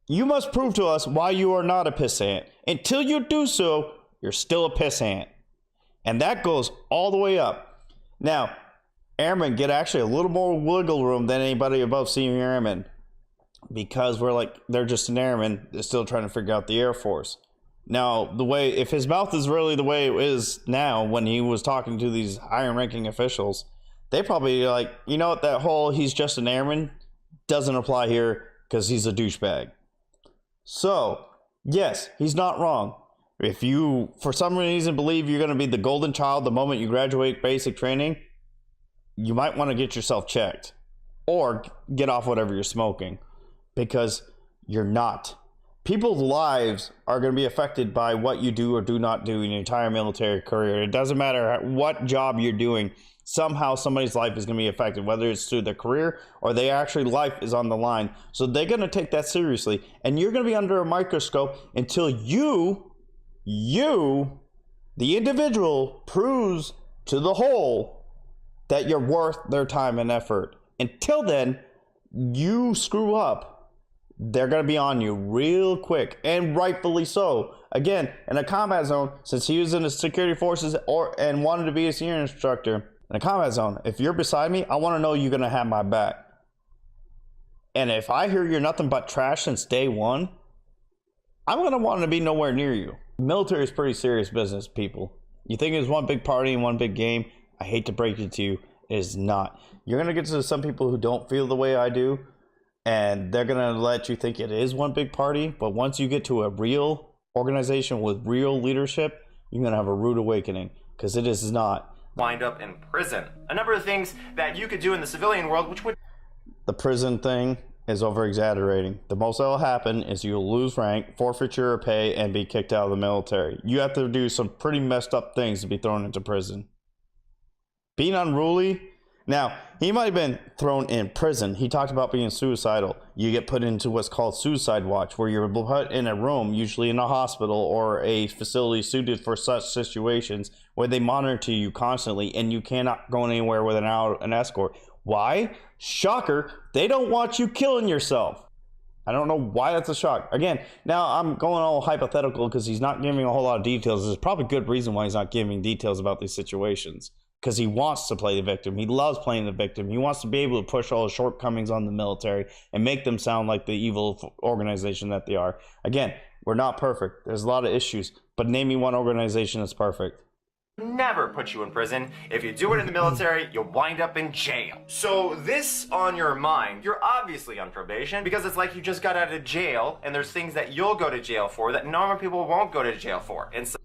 S3: You must prove to us why you are not a pissant. Until you do so, you're still a pissant. And that goes all the way up. Now, airmen get actually a little more wiggle room than anybody above senior airmen, because they're just an airman. They're still trying to figure out the Air Force. Now, if his mouth is really the way it is now, when he was talking to these higher ranking officials, they probably like, you know what, that whole he's just an airman doesn't apply here because he's a douchebag. So, yes, he's not wrong. If you, for some reason, believe you're going to be the golden child the moment you graduate basic training, you might want to get yourself checked or get off whatever you're smoking, because you're not. People's lives are going to be affected by what you do or do not do in your entire military career. It doesn't matter what job you're doing. Somehow somebody's life is going to be affected, whether it's through their career or their actually life is on the line. So they're going to take that seriously, and you're going to be under a microscope until you, the individual, proves to the whole that you're worth their time and effort. Until then, you screw up, they're going to be on you real quick, and rightfully so. Again, in a combat zone, since he was in the security forces and wanted to be a senior instructor, in a combat zone, if you're beside me, I want to know you're going to have my back. And if I hear you're nothing but trash since day one, I'm going to want to be nowhere near you. Military is pretty serious business, people. You think it's one big party and one big game? I hate to break it to you, it is not. You're going to get to some people who don't feel the way I do, and they're going to let you think it is one big party. But once you get to a real organization with real leadership, you're going to have a rude awakening, because it is not.
S1: Wind up in prison. A number of things that you could do in the civilian world, which would...
S3: The prison thing is over exaggerating. The most that will happen is you'll lose rank, forfeit your pay, and be kicked out of the military. You have to do some pretty messed up things to be thrown into prison. Being unruly. Now, he might have been thrown in prison. He talked about being suicidal. You get put into what's called suicide watch, where you're put in a room, usually in a hospital or a facility suited for such situations, where they monitor you constantly and you cannot go anywhere without an escort. Why? Shocker, they don't want you killing yourself. I don't know why that's a shock. Again, now I'm going all hypothetical because he's not giving a whole lot of details. There's probably good reason why he's not giving details about these situations. Because he wants to play the victim. He loves playing the victim. He wants to be able to push all the shortcomings on the military and make them sound like the evil organization that they are. Again, we're not perfect. There's a lot of issues. But name me one organization that's perfect.
S1: Never put you in prison. If you do it in the military, you'll wind up in jail. So this on your mind, you're obviously on probation, because it's like you just got out of jail, and there's things that you'll go to jail for that normal people won't go to jail for. And so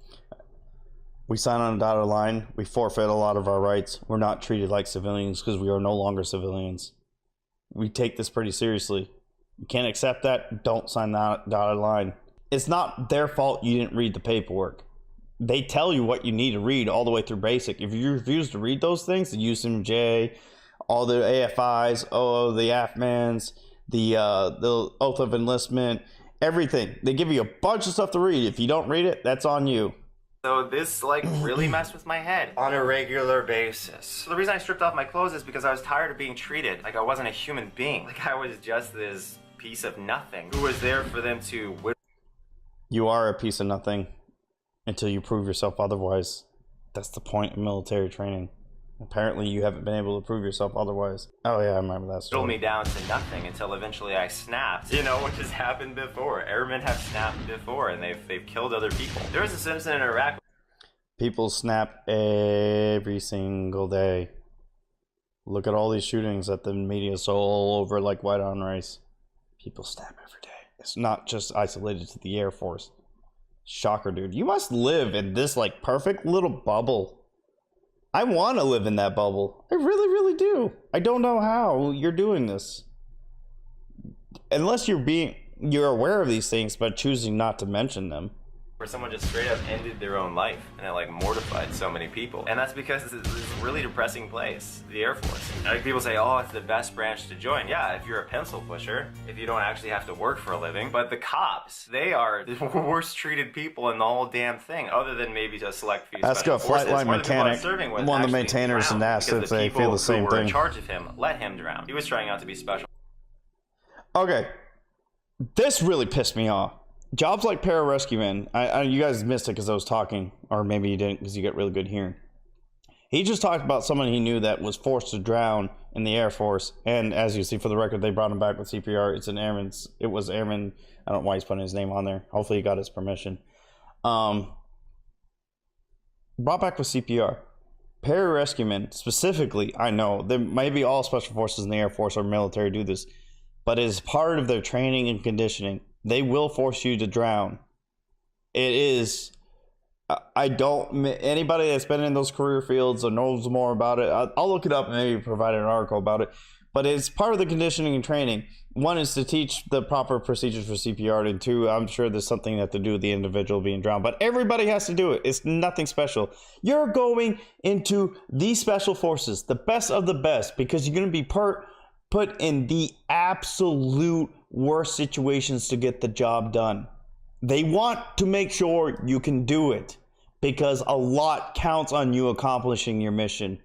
S3: We sign on a dotted line. We forfeit a lot of our rights. We're not treated like civilians because we are no longer civilians. We take this pretty seriously. You can't accept that, don't sign that dotted line. It's not their fault you didn't read the paperwork. They tell you what you need to read all the way through basic. If you refuse to read those things, the USMJ, all the AFIs, the AFMANs, the Oath of Enlistment, everything. They give you a bunch of stuff to read. If you don't read it, that's on you.
S1: So this like really messed with my head on a regular basis. So the reason I stripped off my clothes is because I was tired of being treated like I wasn't a human being. Like I was just this piece of nothing who was there for them to...
S3: You are a piece of nothing until you prove yourself otherwise. That's the point of military training. Apparently you haven't been able to prove yourself otherwise. Oh yeah, I remember that story.
S1: Whittled me down to nothing until eventually I snapped. You know, which has happened before. Airmen have snapped before and they've killed other people. There was a Simpson in Iraq.
S3: People snap every single day. Look at all these shootings that the media is all over like white on rice. People snap every day. It's not just isolated to the Air Force. Shocker, dude. You must live in this like perfect little bubble. I want to live in that bubble. I really, really do. I don't know how you're doing this. Unless you're aware of these things, but choosing not to mention them.
S1: Where someone just straight up ended their own life, and it like mortified so many people. And that's because this is a really depressing place, the Air Force. Like people say, oh, it's the best branch to join. Yeah, if you're a pencil pusher, if you don't actually have to work for a living. But the cops, they are the worst treated people in the whole damn thing, other than maybe just select few
S3: ask a flight line mechanic, one of the maintainers, and ask if they feel the same thing.
S1: In charge of him, let him drown. He was trying out to be special.
S3: Okay, this really pissed me off. Jobs like pararescueman, you guys missed it because I was talking, or maybe you didn't because you got really good hearing. He just talked about someone he knew that was forced to drown in the Air Force, and as you see for the record, they brought him back with CPR. It was airman. I don't know why he's putting his name on there. Hopefully he got his permission. Brought back with CPR. Pararescuemen, specifically, I know, maybe all special forces in the Air Force or military do this, but it is part of their training and conditioning. They will force you to drown. It is, anybody that's been in those career fields or knows more about it, I'll look it up and maybe provide an article about it. But it's part of the conditioning and training. One is to teach the proper procedures for CPR, and two, I'm sure there's something that to do with the individual being drowned. But everybody has to do it. It's nothing special. You're going into the special forces, the best of the best, because you're going to be put in the absolute worst situations to get the job done. They want to make sure you can do it because a lot counts on you accomplishing your mission.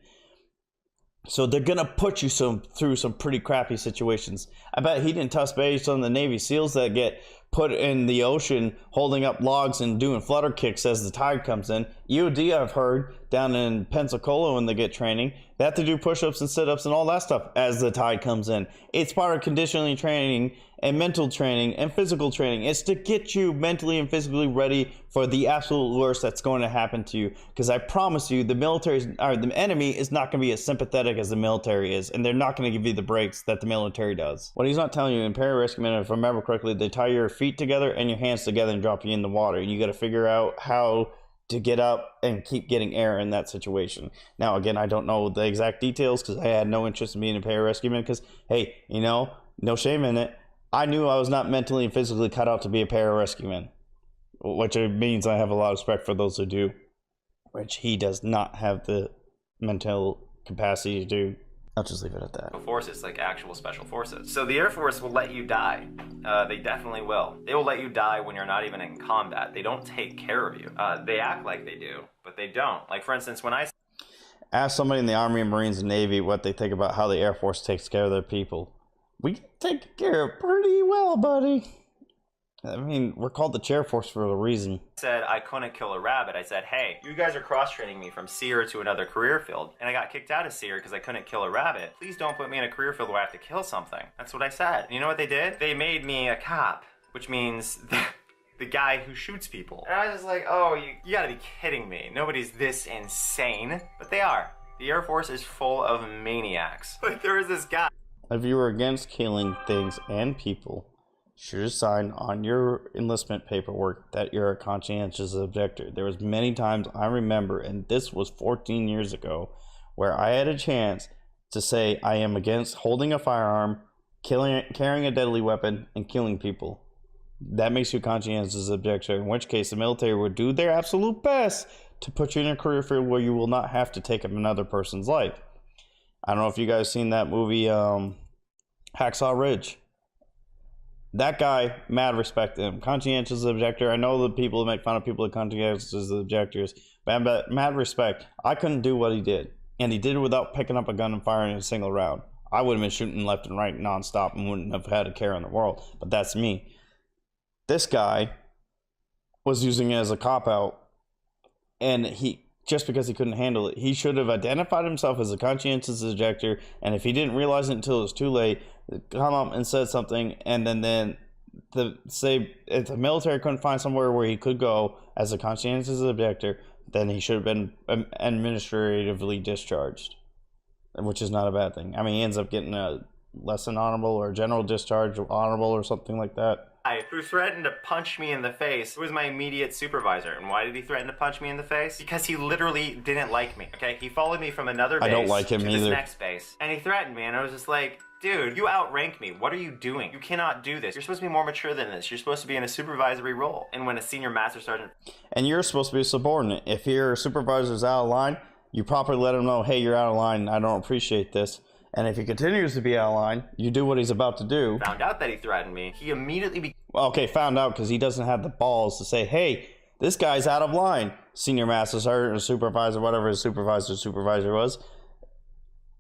S3: So they're gonna put you through some pretty crappy situations. I bet he didn't touch base on the Navy SEALs that get put in the ocean holding up logs and doing flutter kicks as the tide comes in. EOD, I've heard, down in Pensacola when they get training, they have to do push-ups and sit-ups and all that stuff as the tide comes in. It's part of conditioning training and mental training and physical training. It's to get you mentally and physically ready for the absolute worst that's going to happen to you. Because I promise you, the enemy is not going to be as sympathetic as the military is, and they're not going to give you the breaks that the military does. What he's not telling you in pararescue, if I remember correctly, they tie your feet together and your hands together and drop you in the water. You got to figure out how to get up and keep getting air in that situation. Now, again, I don't know the exact details because I had no interest in being a pararescueman because, hey, no shame in it. I knew I was not mentally and physically cut out to be a pararescueman, which means I have a lot of respect for those who do, which he does not have the mental capacity to do. I'll just leave it at that.
S1: Forces, like actual special forces. So the Air Force will let you die. They definitely will. They will let you die when you're not even in combat. They don't take care of you. They act like they do, but they don't. Like, for instance, when I...
S3: Ask somebody in the Army, Marines, and Navy what they think about how the Air Force takes care of their people. We take care of pretty well, buddy. I mean, we're called the Chair Force for a reason.
S1: Said I couldn't kill a rabbit. I said, hey, you guys are cross-training me from seer to another career field, and I got kicked out of seer because I couldn't kill a rabbit. Please don't put me in a career field where I have to kill something. That's what I said. And you know what they did? They made me a cop, which means the guy who shoots people. And I was just like, oh, you gotta be kidding me. Nobody's this insane. But they are. The Air Force is full of maniacs. Like, there was this guy.
S3: If you were against killing things and people, should have signed on your enlistment paperwork that you're a conscientious objector. There was many times I remember, and this was 14 years ago, where I had a chance to say I am against holding a firearm, carrying a deadly weapon, and killing people. That makes you a conscientious objector, in which case the military would do their absolute best to put you in a career field where you will not have to take another person's life. I don't know if you guys seen that movie, Hacksaw Ridge. That guy, mad respect to him. Conscientious objector. I know the people make fun of people that conscientious objectors, but mad respect. I couldn't do what he did. And he did it without picking up a gun and firing a single round. I would have been shooting left and right nonstop and wouldn't have had a care in the world. But that's me. This guy was using it as a cop-out. And just because he couldn't handle it, he should have identified himself as a conscientious objector. And if he didn't realize it until it was too late, come up and said something, and then say if the military couldn't find somewhere where he could go as a conscientious objector, then he should have been administratively discharged, which is not a bad thing. I mean, he ends up getting a less than honorable or general discharge, honorable or something like that.
S1: Who threatened to punch me in the face was my immediate supervisor. And why did he threaten to punch me in the face? Because he literally didn't like me, okay? He followed me from another base
S3: I don't like him
S1: to
S3: either.
S1: this next base, and he threatened me, and I was just like, dude, you outrank me. What are you doing? You cannot do this. You're supposed to be more mature than this. You're supposed to be in a supervisory role. And when a senior master sergeant...
S3: And you're supposed to be a subordinate. If your supervisor's out of line, you properly let him know, hey, you're out of line. I don't appreciate this. And if he continues to be out of line, you do what he's about to do.
S1: Found out that he threatened me. He immediately...
S3: Okay, found out because he doesn't have the balls to say, hey, this guy's out of line. Senior master sergeant or supervisor, whatever his supervisor was.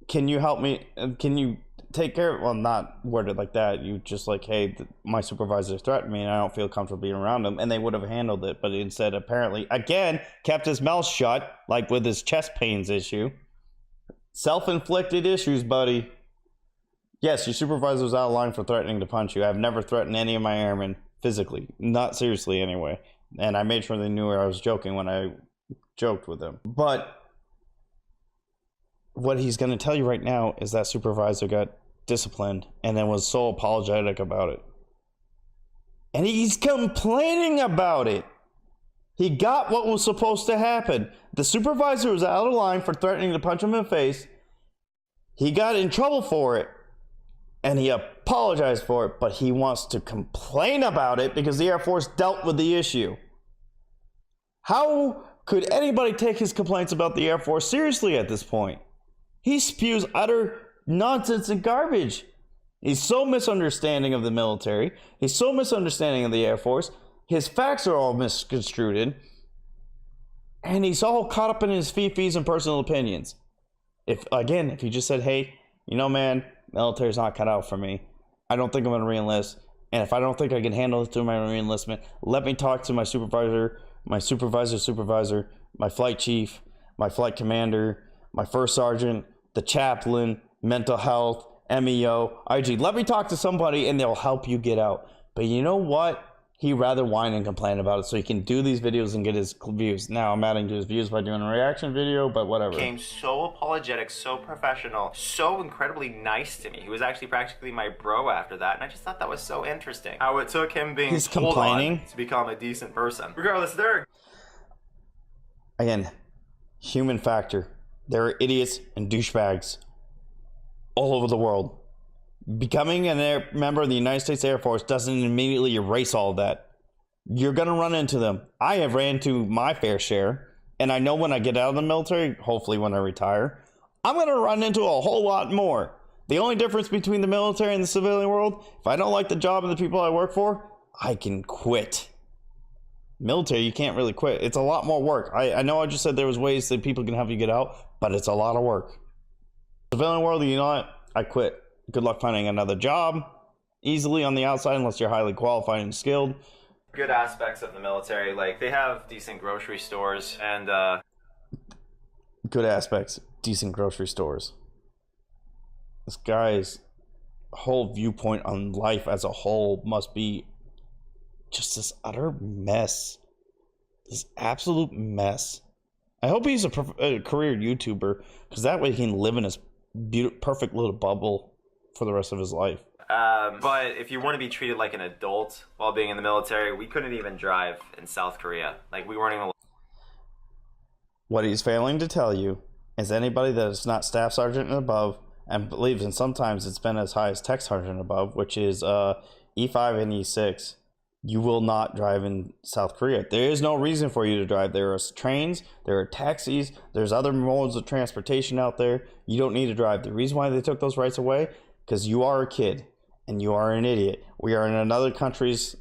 S3: Can you help me? Can you take care of... Well, not worded like that. You just like, hey, my supervisor threatened me and I don't feel comfortable being around him. And they would have handled it. But instead, apparently, again, kept his mouth shut, like with his chest pains issue. Self-inflicted issues, buddy. Yes, your supervisor was out of line for threatening to punch you. I've never threatened any of my airmen physically. Not seriously, anyway. And I made sure they knew I was joking when I joked with them. But what he's going to tell you right now is that supervisor got disciplined and then was so apologetic about it. And he's complaining about it. He got what was supposed to happen. The supervisor was out of line for threatening to punch him in the face. He got in trouble for it. And he apologized for it, but he wants to complain about it because the Air Force dealt with the issue. How could anybody take his complaints about the Air Force seriously at this point? He spews utter nonsense and garbage. He's so misunderstanding of the military. He's so misunderstanding of the Air Force. His facts are all misconstrued. And he's all caught up in his fee-fees and personal opinions. If he just said, hey, you know, man, military's not cut out for me. I don't think I'm going to re-enlist. And if I don't think I can handle it through my re-enlistment, let me talk to my supervisor, my flight chief, my flight commander, my first sergeant, the chaplain, mental health, MEO, IG. Let me talk to somebody and they'll help you get out. But you know what? He'd rather whine and complain about it so he can do these videos and get his views. Now I'm adding to his views by doing a reaction video, but whatever.
S1: Became so apologetic, so professional, so incredibly nice to me. He was actually practically my bro after that, and I just thought that was so interesting. How it took him being told on to become a decent person. Regardless,
S3: again, human factor. There are idiots and douchebags all over the world. Becoming a member of the United States Air Force doesn't immediately erase all of that. You're going to run into them. I have ran into my fair share, and I know when I get out of the military, hopefully when I retire, I'm going to run into a whole lot more. The only difference between the military and the civilian world, if I don't like the job and the people I work for, I can quit. Military, you can't really quit. It's a lot more work. I know I just said there was ways that people can help you get out, but it's a lot of work. Civilian world, you know what? I quit. Good luck finding another job easily on the outside unless you're highly qualified and skilled.
S1: Good aspects of the military, like they have decent grocery stores and
S3: good aspects, decent grocery stores. This guy's whole viewpoint on life as a whole must be just this utter mess. This absolute mess. I hope he's a career YouTuber because that way he can live in his perfect little bubble for the rest of his life.
S1: But if you want to be treated like an adult while being in the military, we couldn't even drive in South Korea. Like, we weren't even...
S3: What he's failing to tell you is anybody that is not staff sergeant and above, and believes in sometimes it's been as high as tech sergeant and above, which is E5 and E6, you will not drive in South Korea. There is no reason for you to drive. There are trains, there are taxis, there's other modes of transportation out there. You don't need to drive. The reason why they took those rights away, because you are a kid and you are an idiot. We are in another country's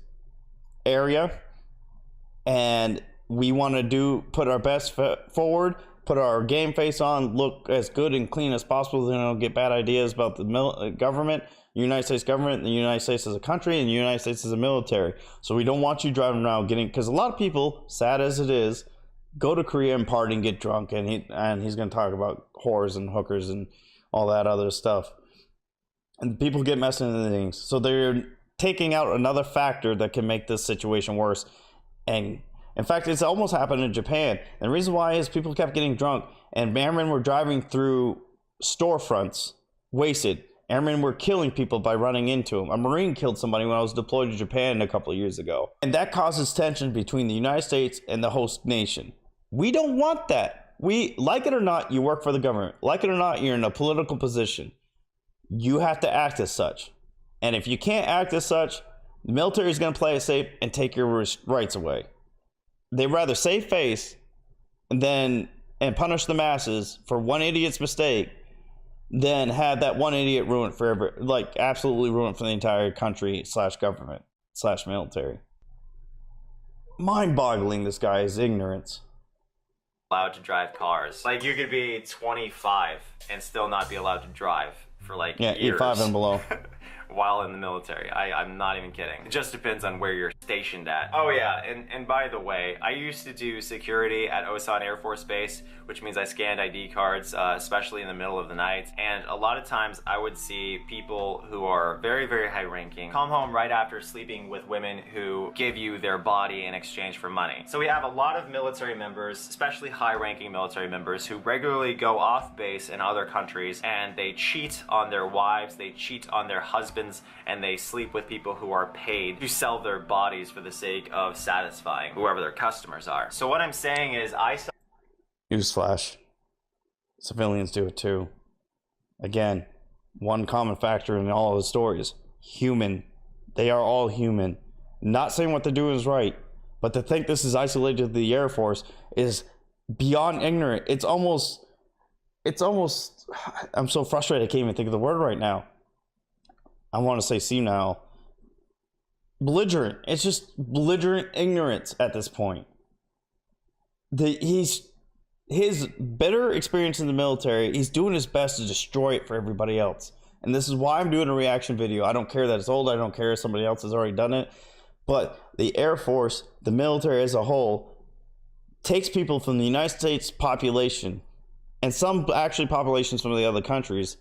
S3: area, and we want to put our best forward, put our game face on, look as good and clean as possible, then don't get bad ideas about the government, the United States government, the United States as a country, and the United States as a military. So we don't want you driving around because a lot of people, sad as it is, go to Korea and party and get drunk, and he's going to talk about whores and hookers and all that other stuff. And people get messed into things. So they're taking out another factor that can make this situation worse. And in fact, it's almost happened in Japan. And the reason why is people kept getting drunk, and airmen were driving through storefronts, wasted. Airmen were killing people by running into them. A Marine killed somebody when I was deployed to Japan a couple of years ago. And that causes tension between the United States and the host nation. We don't want that. Like it or not, you work for the government. Like it or not, you're in a political position. You have to act as such. And if you can't act as such, the military is going to play it safe and take your rights away. They'd rather save face and punish the masses for one idiot's mistake than have that one idiot ruin forever, like absolutely ruin for the entire country / government / military. Mind-boggling, this guy's ignorance.
S1: Allowed to drive cars. Like, you could be 25 and still not be allowed to drive for like years.
S3: E5 and below.
S1: While in the military. I'm not even kidding. It just depends on where you're stationed at. Oh yeah, and by the way, I used to do security at Osan Air Force Base, which means I scanned ID cards, especially in the middle of the night. And a lot of times I would see people who are very, very high ranking come home right after sleeping with women who give you their body in exchange for money. So we have a lot of military members, especially high ranking military members, who regularly go off base in other countries and they cheat on their wives, they cheat on their husbands, and they sleep with people who are paid to sell their bodies for the sake of satisfying whoever their customers are. So what I'm saying is,
S3: Newsflash. Civilians do it too. Again, one common factor in all of the stories. Human. They are all human. Not saying what they're doing is right, but to think this is isolated to the Air Force is beyond ignorant. It's almost, I'm so frustrated I can't even think of the word right now. I want to say senile. Belligerent. It's just belligerent ignorance at this point. His bitter experience in the military, he's doing his best to destroy it for everybody else. And this is why I'm doing a reaction video. I don't care that it's old. I don't care if somebody else has already done it. But the Air Force, the military as a whole, takes people from the United States population, and some actually populations from the other countries,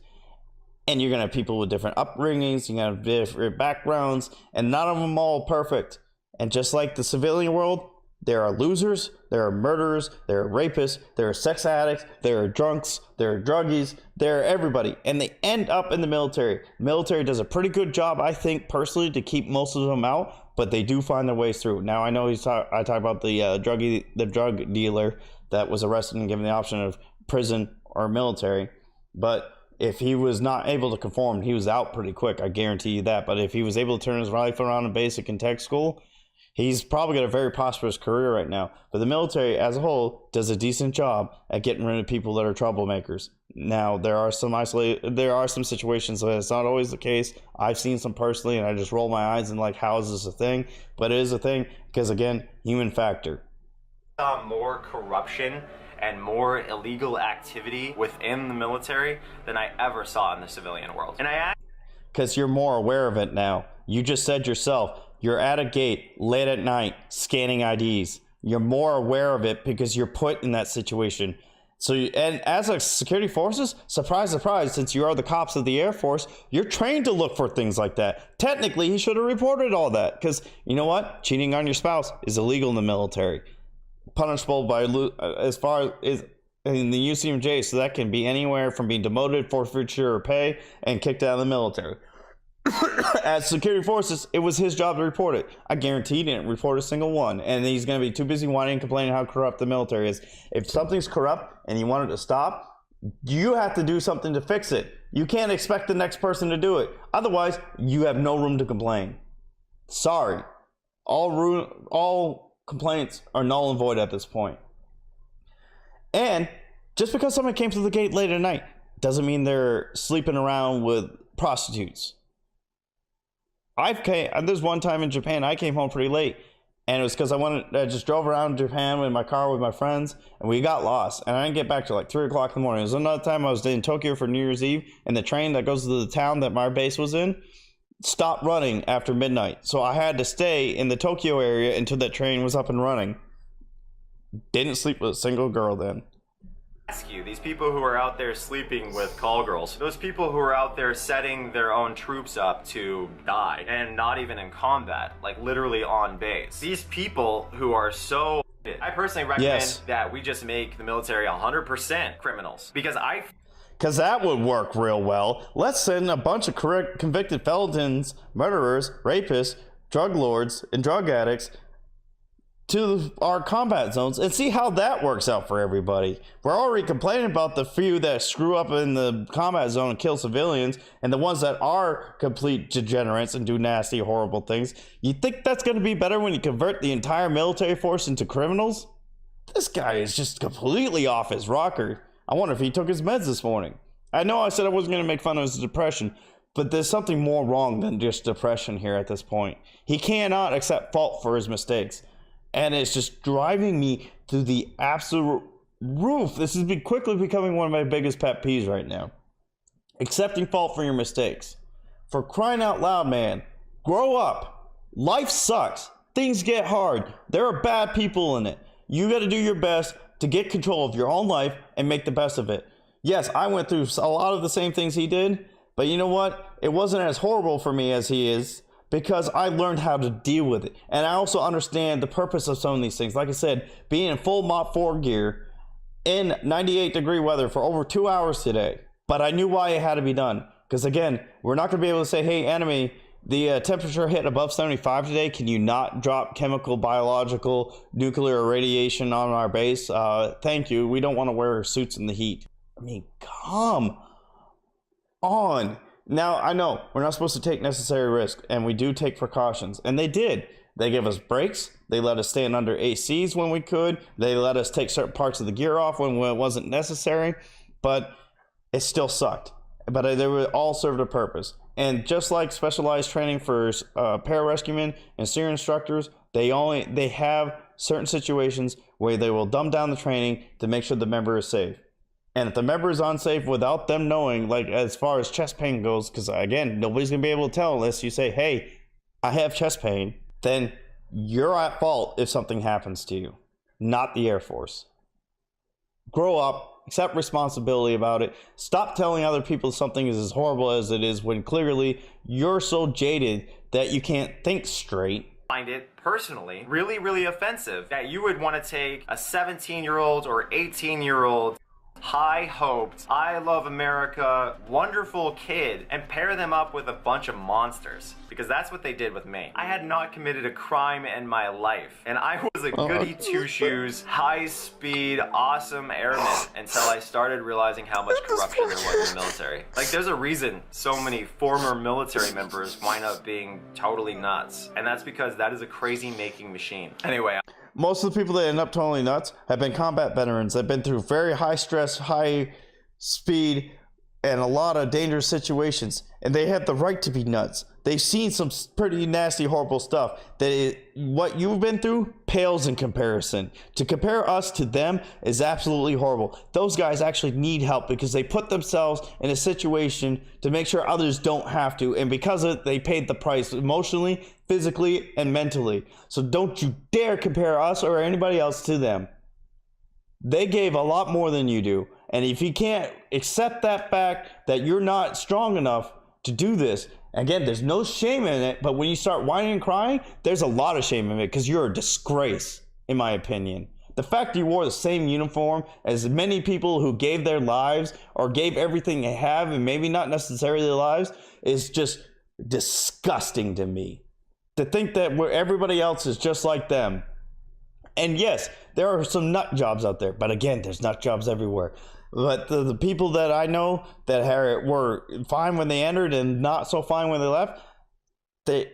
S3: and you're going to have people with different upbringings, you're going to have different backgrounds, and none of them all perfect. And just like the civilian world, there are losers, there are murderers, there are rapists, there are sex addicts, there are drunks, there are druggies, there are everybody. And they end up in the military. The military does a pretty good job, I think, personally, to keep most of them out, but they do find their ways through. Now, I know I talk about the drug dealer that was arrested and given the option of prison or military, but if he was not able to conform, he was out pretty quick. I guarantee you that. But if he was able to turn his life around in basic and tech school, he's probably got a very prosperous career right now. But the military as a whole does a decent job at getting rid of people that are troublemakers. Now, there are some situations that it's not always the case. I've seen some personally, and I just roll my eyes and like, how is this a thing? But it is a thing because, again, human factor.
S1: More corruption and more illegal activity within the military than I ever saw in the civilian world. And
S3: because you're more aware of it now. You just said yourself, you're at a gate late at night scanning IDs. You're more aware of it because you're put in that situation. So, and as a security forces, surprise, surprise, since you are the cops of the Air Force, you're trained to look for things like that. Technically, he should have reported all that because, you know what? Cheating on your spouse is illegal in the military. Punishable by as far as in the UCMJ, so that can be anywhere from being demoted, forfeiture, or pay, and kicked out of the military. As security forces, it was his job to report it. I guarantee he didn't report a single one. And he's going to be too busy whining and complaining how corrupt the military is. If something's corrupt and you want it to stop, you have to do something to fix it. You can't expect the next person to do it. Otherwise, you have no room to complain. Sorry. All complaints are null and void at this point. And just because someone came to the gate late at night doesn't mean they're sleeping around with prostitutes. There's one time in Japan I came home pretty late, and it was because I just drove around Japan in my car with my friends, and we got lost, and I didn't get back till like 3 o'clock in the morning. It was another time I was in Tokyo for New Year's Eve, and the train that goes to the town that my base was in stopped running after midnight, so I had to stay in the Tokyo area until that train was up and running. Didn't sleep with a single girl then.
S1: Ask you, these people who are out there sleeping with call girls, those people who are out there setting their own troops up to die, and not even in combat, like literally on base. These people who are so... I personally recommend that we just make the military 100% criminals, because
S3: that would work real well. Let's send a bunch of convicted felons, murderers, rapists, drug lords, and drug addicts to our combat zones and see how that works out for everybody. We're already complaining about the few that screw up in the combat zone and kill civilians, and the ones that are complete degenerates and do nasty, horrible things. You think that's going to be better when you convert the entire military force into criminals? This guy is just completely off his rocker. I wonder if he took his meds this morning. I know I said I wasn't going to make fun of his depression, but there's something more wrong than just depression here at this point. He cannot accept fault for his mistakes. And it's just driving me to the absolute roof. This is quickly becoming one of my biggest pet peeves right now. Accepting fault for your mistakes. For crying out loud, man. Grow up. Life sucks. Things get hard. There are bad people in it. You got to do your best to get control of your own life and make the best of it. Yes, I went through a lot of the same things he did. But you know what? It wasn't as horrible for me as he is, because I learned how to deal with it. And I also understand the purpose of some of these things. Like I said, being in full Mach 4 gear in 98-degree weather for over 2 hours today. But I knew why it had to be done. Because again, we're not going to be able to say, hey, enemy, the temperature hit above 75 today. Can you not drop chemical, biological, nuclear radiation on our base? Thank you. We don't want to wear suits in the heat. I mean, come on. Now, I know we're not supposed to take necessary risk, and we do take precautions, and they did. They gave us breaks. They let us stand under ACs when we could. They let us take certain parts of the gear off when it wasn't necessary, but it still sucked. But they were all served a purpose. And just like specialized training for pararescuemen and SEER instructors, they have certain situations where they will dumb down the training to make sure the member is safe. And if the member is unsafe without them knowing, like as far as chest pain goes, because again, nobody's going to be able to tell unless you say, hey, I have chest pain, then you're at fault if something happens to you, not the Air Force. Grow up, accept responsibility about it. Stop telling other people something is as horrible as it is when clearly you're so jaded that you can't think straight.
S1: Find it personally really, really offensive that you would want to take a 17-year-old or 18-year-old high-hoped, I love America, wonderful kid and pair them up with a bunch of monsters, because that's what they did with me. I had not committed a crime in my life, and I was a goody two-shoes, high-speed, awesome airman until I started realizing how much corruption there was in the military. Like, there's a reason so many former military members wind up being totally nuts, and that's because that is a crazy-making machine. Anyway,
S3: most of the people that end up totally nuts have been combat veterans. They've been through very high stress, high speed, and a lot of dangerous situations. And they have the right to be nuts. They've seen some pretty nasty, horrible stuff. What you've been through pales in comparison. To compare us to them is absolutely horrible. Those guys actually need help because they put themselves in a situation to make sure others don't have to. And because of it, they paid the price emotionally, physically, and mentally. So don't you dare compare us or anybody else to them. They gave a lot more than you do. And if you can't accept that fact that you're not strong enough to do this, again, there's no shame in it, but when you start whining and crying, there's a lot of shame in it because you're a disgrace, in my opinion. The fact that you wore the same uniform as many people who gave their lives or gave everything they have, and maybe not necessarily their lives, is just disgusting to me. To think that everybody else is just like them. And yes, there are some nut jobs out there, but again, there's nut jobs everywhere. But the people that I know that were fine when they entered and not so fine when they left,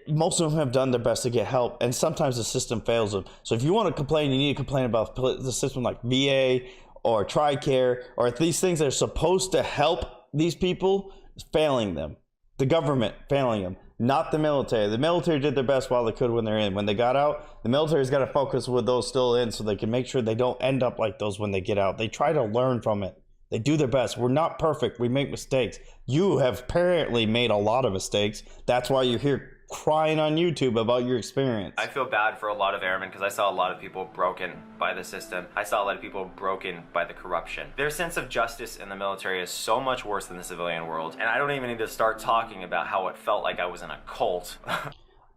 S3: most of them have done their best to get help, and sometimes the system fails them. So if you want to complain, you need to complain about the system like VA or TRICARE, or these things that are supposed to help these people, failing them. The government failing them, not the military. The military did their best while they could when they're in. When they got out, the military's got to focus with those still in so they can make sure they don't end up like those when they get out. They try to learn from it. They do their best. We're not perfect. We make mistakes. You have apparently made a lot of mistakes. That's why you're here crying on YouTube about your experience.
S1: I feel bad for a lot of airmen because I saw a lot of people broken by the system. I saw a lot of people broken by the corruption. Their sense of justice in the military is so much worse than the civilian world, and I don't even need to start talking about how it felt like I was in a cult.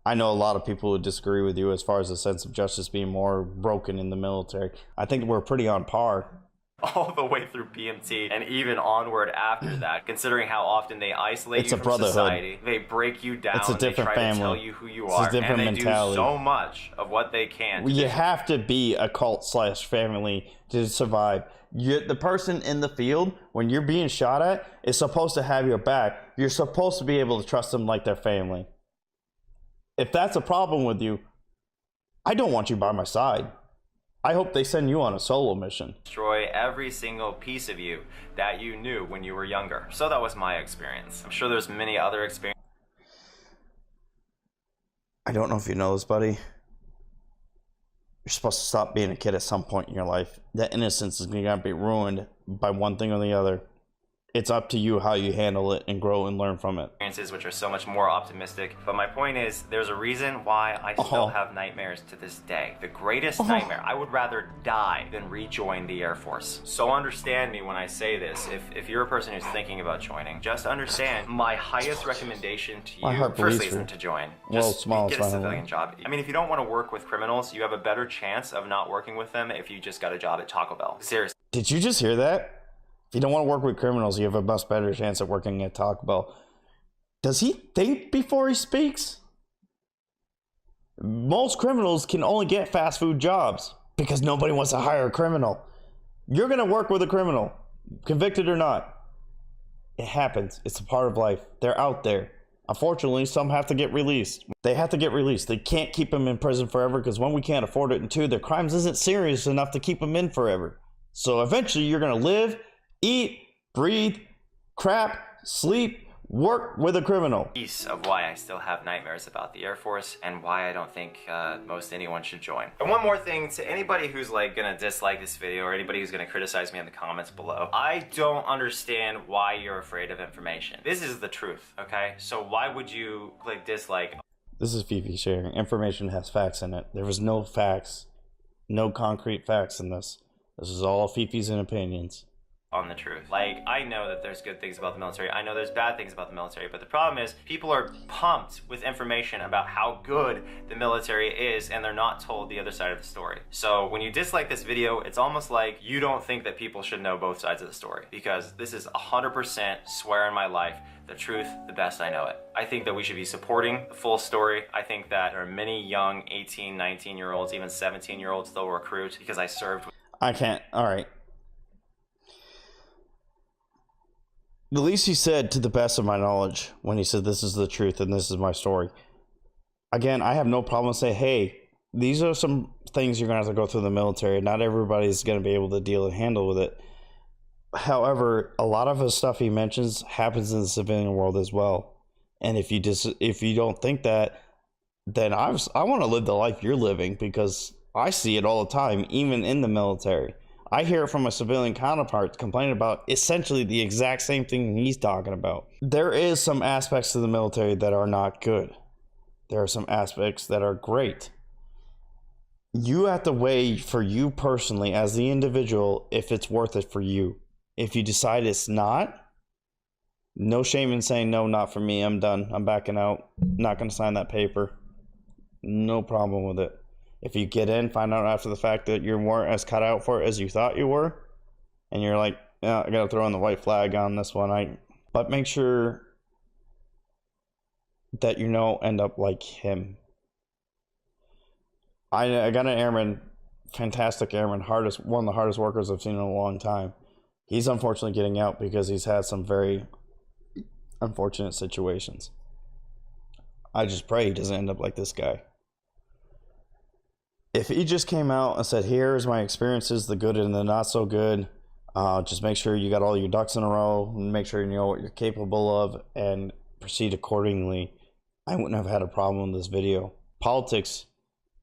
S3: I know a lot of people who disagree with you as far as the sense of justice being more broken in the military. I think we're pretty on par.
S1: All the way through PMT and even onward after that, considering how often they isolate you from society, they break you down,
S3: it's a different
S1: they try
S3: family.
S1: to tell you who you are, and they
S3: mentality.
S1: do so much of what they can.
S3: You have to be a cult/family to survive. The person in the field, when you're being shot at, is supposed to have your back. You're supposed to be able to trust them like their family. If that's a problem with you, I don't want you by my side. I hope they send you on a solo mission.
S1: Destroy every single piece of you that you knew when you were younger. So that was my experience. I'm sure there's many other experiences.
S3: I don't know if you know this, buddy. You're supposed to stop being a kid at some point in your life. That innocence is going to be ruined by one thing or the other. It's up to you how you handle it and grow and learn from it.
S1: Experiences which are so much more optimistic. But my point is, there's a reason why I still have nightmares to this day. The greatest nightmare. I would rather die than rejoin the Air Force. So understand me when I say this. If you're a person who's thinking about joining, just understand my highest recommendation to you, firstly, isn't to join. Just get a civilian job. I mean, if you don't want to work with criminals, you have a better chance of not working with them if you just got a job at Taco Bell. Seriously.
S3: Did you just hear that? If you don't want to work with criminals, you have a much better chance at working at Taco Bell. Does he think before he speaks? Most criminals can only get fast food jobs because nobody wants to hire a criminal. You're going to work with a criminal, convicted or not. It happens. It's a part of life. They're out there. Unfortunately, some have to get released. They have to get released. They can't keep them in prison forever because one, we can't afford it, and two, their crimes isn't serious enough to keep them in forever. So eventually you're going to live, eat, breathe, crap, sleep, work with a criminal.
S1: Piece of why I still have nightmares about the Air Force and why I don't think most anyone should join. And one more thing to anybody who's like gonna dislike this video or anybody who's gonna criticize me in the comments below. I don't understand why you're afraid of information. This is the truth, okay? So why would you click dislike?
S3: This is Fifi sharing. Information has facts in it. There was no facts, no concrete facts in this. This is all Fifi's and opinions.
S1: On the truth. Like, I know that there's good things about the military. I know there's bad things about the military, but the problem is people are pumped with information about how good the military is and they're not told the other side of the story. So when you dislike this video, it's almost like you don't think that people should know both sides of the story, because this is 100% swear in my life, the truth, the best I know it. I think that we should be supporting the full story. I think that there are many young 18, 19-year-olds, even 17-year-olds they'll recruit because I served with.
S3: I can't. All right. The least he said, to the best of my knowledge, when he said this is the truth and this is my story. Again, I have no problem saying, hey, these are some things you're going to have to go through the military. Not everybody's going to be able to deal and handle with it. However, a lot of the stuff he mentions happens in the civilian world as well. And if you don't think that, then I want to live the life you're living, because I see it all the time, even in the military. I hear it from my civilian counterparts complaining about essentially the exact same thing he's talking about. There is some aspects to the military that are not good. There are some aspects that are great. You have to weigh for you personally as the individual if it's worth it for you. If you decide it's not, no shame in saying, no, not for me. I'm done. I'm backing out. Not going to sign that paper. No problem with it. If you get in, find out after the fact that you weren't as cut out for it as you thought you were, and you're like, yeah, I got to throw in the white flag on this one. But make sure that end up like him. I got an airman, fantastic airman, one of the hardest workers I've seen in a long time. He's unfortunately getting out because he's had some very unfortunate situations. I just pray he doesn't end up like this guy. If he just came out and said, here's my experiences, the good and the not so good, just make sure you got all your ducks in a row, and make sure you know what you're capable of, and proceed accordingly, I wouldn't have had a problem with this video. Politics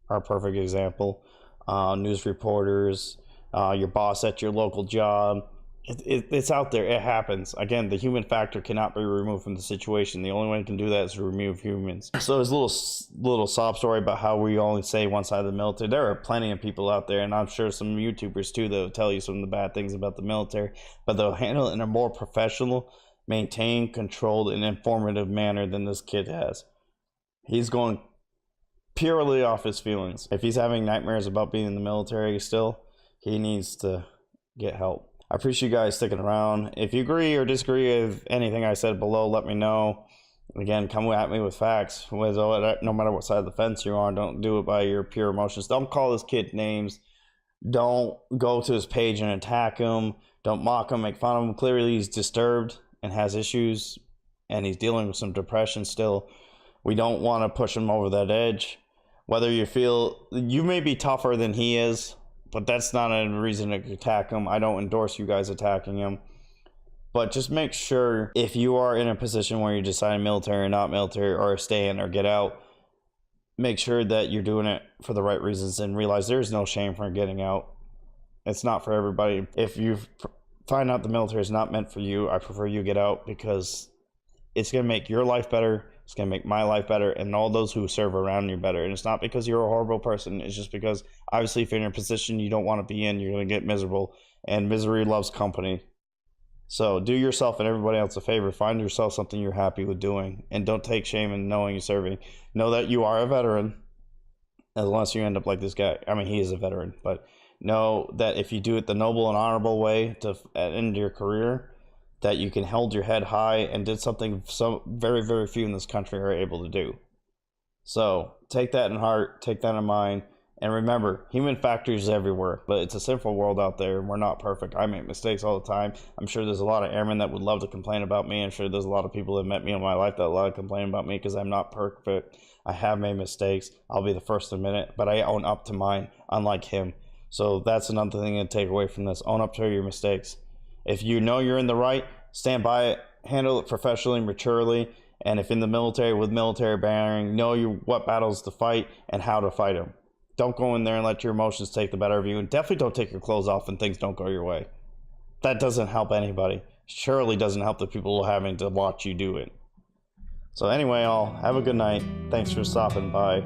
S3: are a perfect example. News reporters, your boss at your local job. It's out there. It happens. Again, the human factor cannot be removed from the situation. The only way you can do that is to remove humans. So there's a little sob story about how we only say one side of the military. There are plenty of people out there, and I'm sure some YouTubers too, that will tell you some of the bad things about the military, but they'll handle it in a more professional, maintained, controlled, and informative manner than this kid has. He's going purely off his feelings. If he's having nightmares about being in the military still, he needs to get help. I appreciate you guys sticking around. If you agree or disagree with anything I said below, let me know. Again, come at me with facts. No matter what side of the fence you're on, don't do it by your pure emotions. Don't call this kid names. Don't go to his page and attack him. Don't mock him, make fun of him. Clearly he's disturbed and has issues, and he's dealing with some depression still. We don't want to push him over that edge. Whether you feel you may be tougher than he is, but that's not a reason to attack him. I don't endorse you guys attacking him. But just make sure, if you are in a position where you decide military or not military, or stay in or get out, make sure that you're doing it for the right reasons, and realize there's no shame for getting out. It's not for everybody. If you find out the military is not meant for you, I prefer you get out, because it's going to make your life better. It's going to make my life better, and all those who serve around you better. And it's not because you're a horrible person. It's just because, obviously, if you're in a position you don't want to be in, you're going to get miserable. And misery loves company. So do yourself and everybody else a favor. Find yourself something you're happy with doing. And don't take shame in knowing you're serving. Know that you are a veteran, unless you end up like this guy. I mean, he is a veteran. But know that if you do it the noble and honorable way to end your career, that you can hold your head high and did something so very, very few in this country are able to do. So take that in heart, take that in mind, and remember, human factors everywhere, but it's a sinful world out there, and we're not perfect. I make mistakes all the time. I'm sure there's a lot of airmen that would love to complain about me. I'm sure there's a lot of people that met me in my life that love to complain about me, because I'm not perfect. I have made mistakes. I'll be the first to admit it, but I own up to mine, unlike him. So that's another thing to take away from this. Own up to your mistakes. If you know you're in the right, stand by it, handle it professionally, maturely, and if in the military, with military bearing, know what battles to fight and how to fight them. Don't go in there and let your emotions take the better of you, and definitely don't take your clothes off when things don't go your way. That doesn't help anybody. Surely doesn't help the people having to watch you do it. So anyway, all, have a good night. Thanks for stopping by.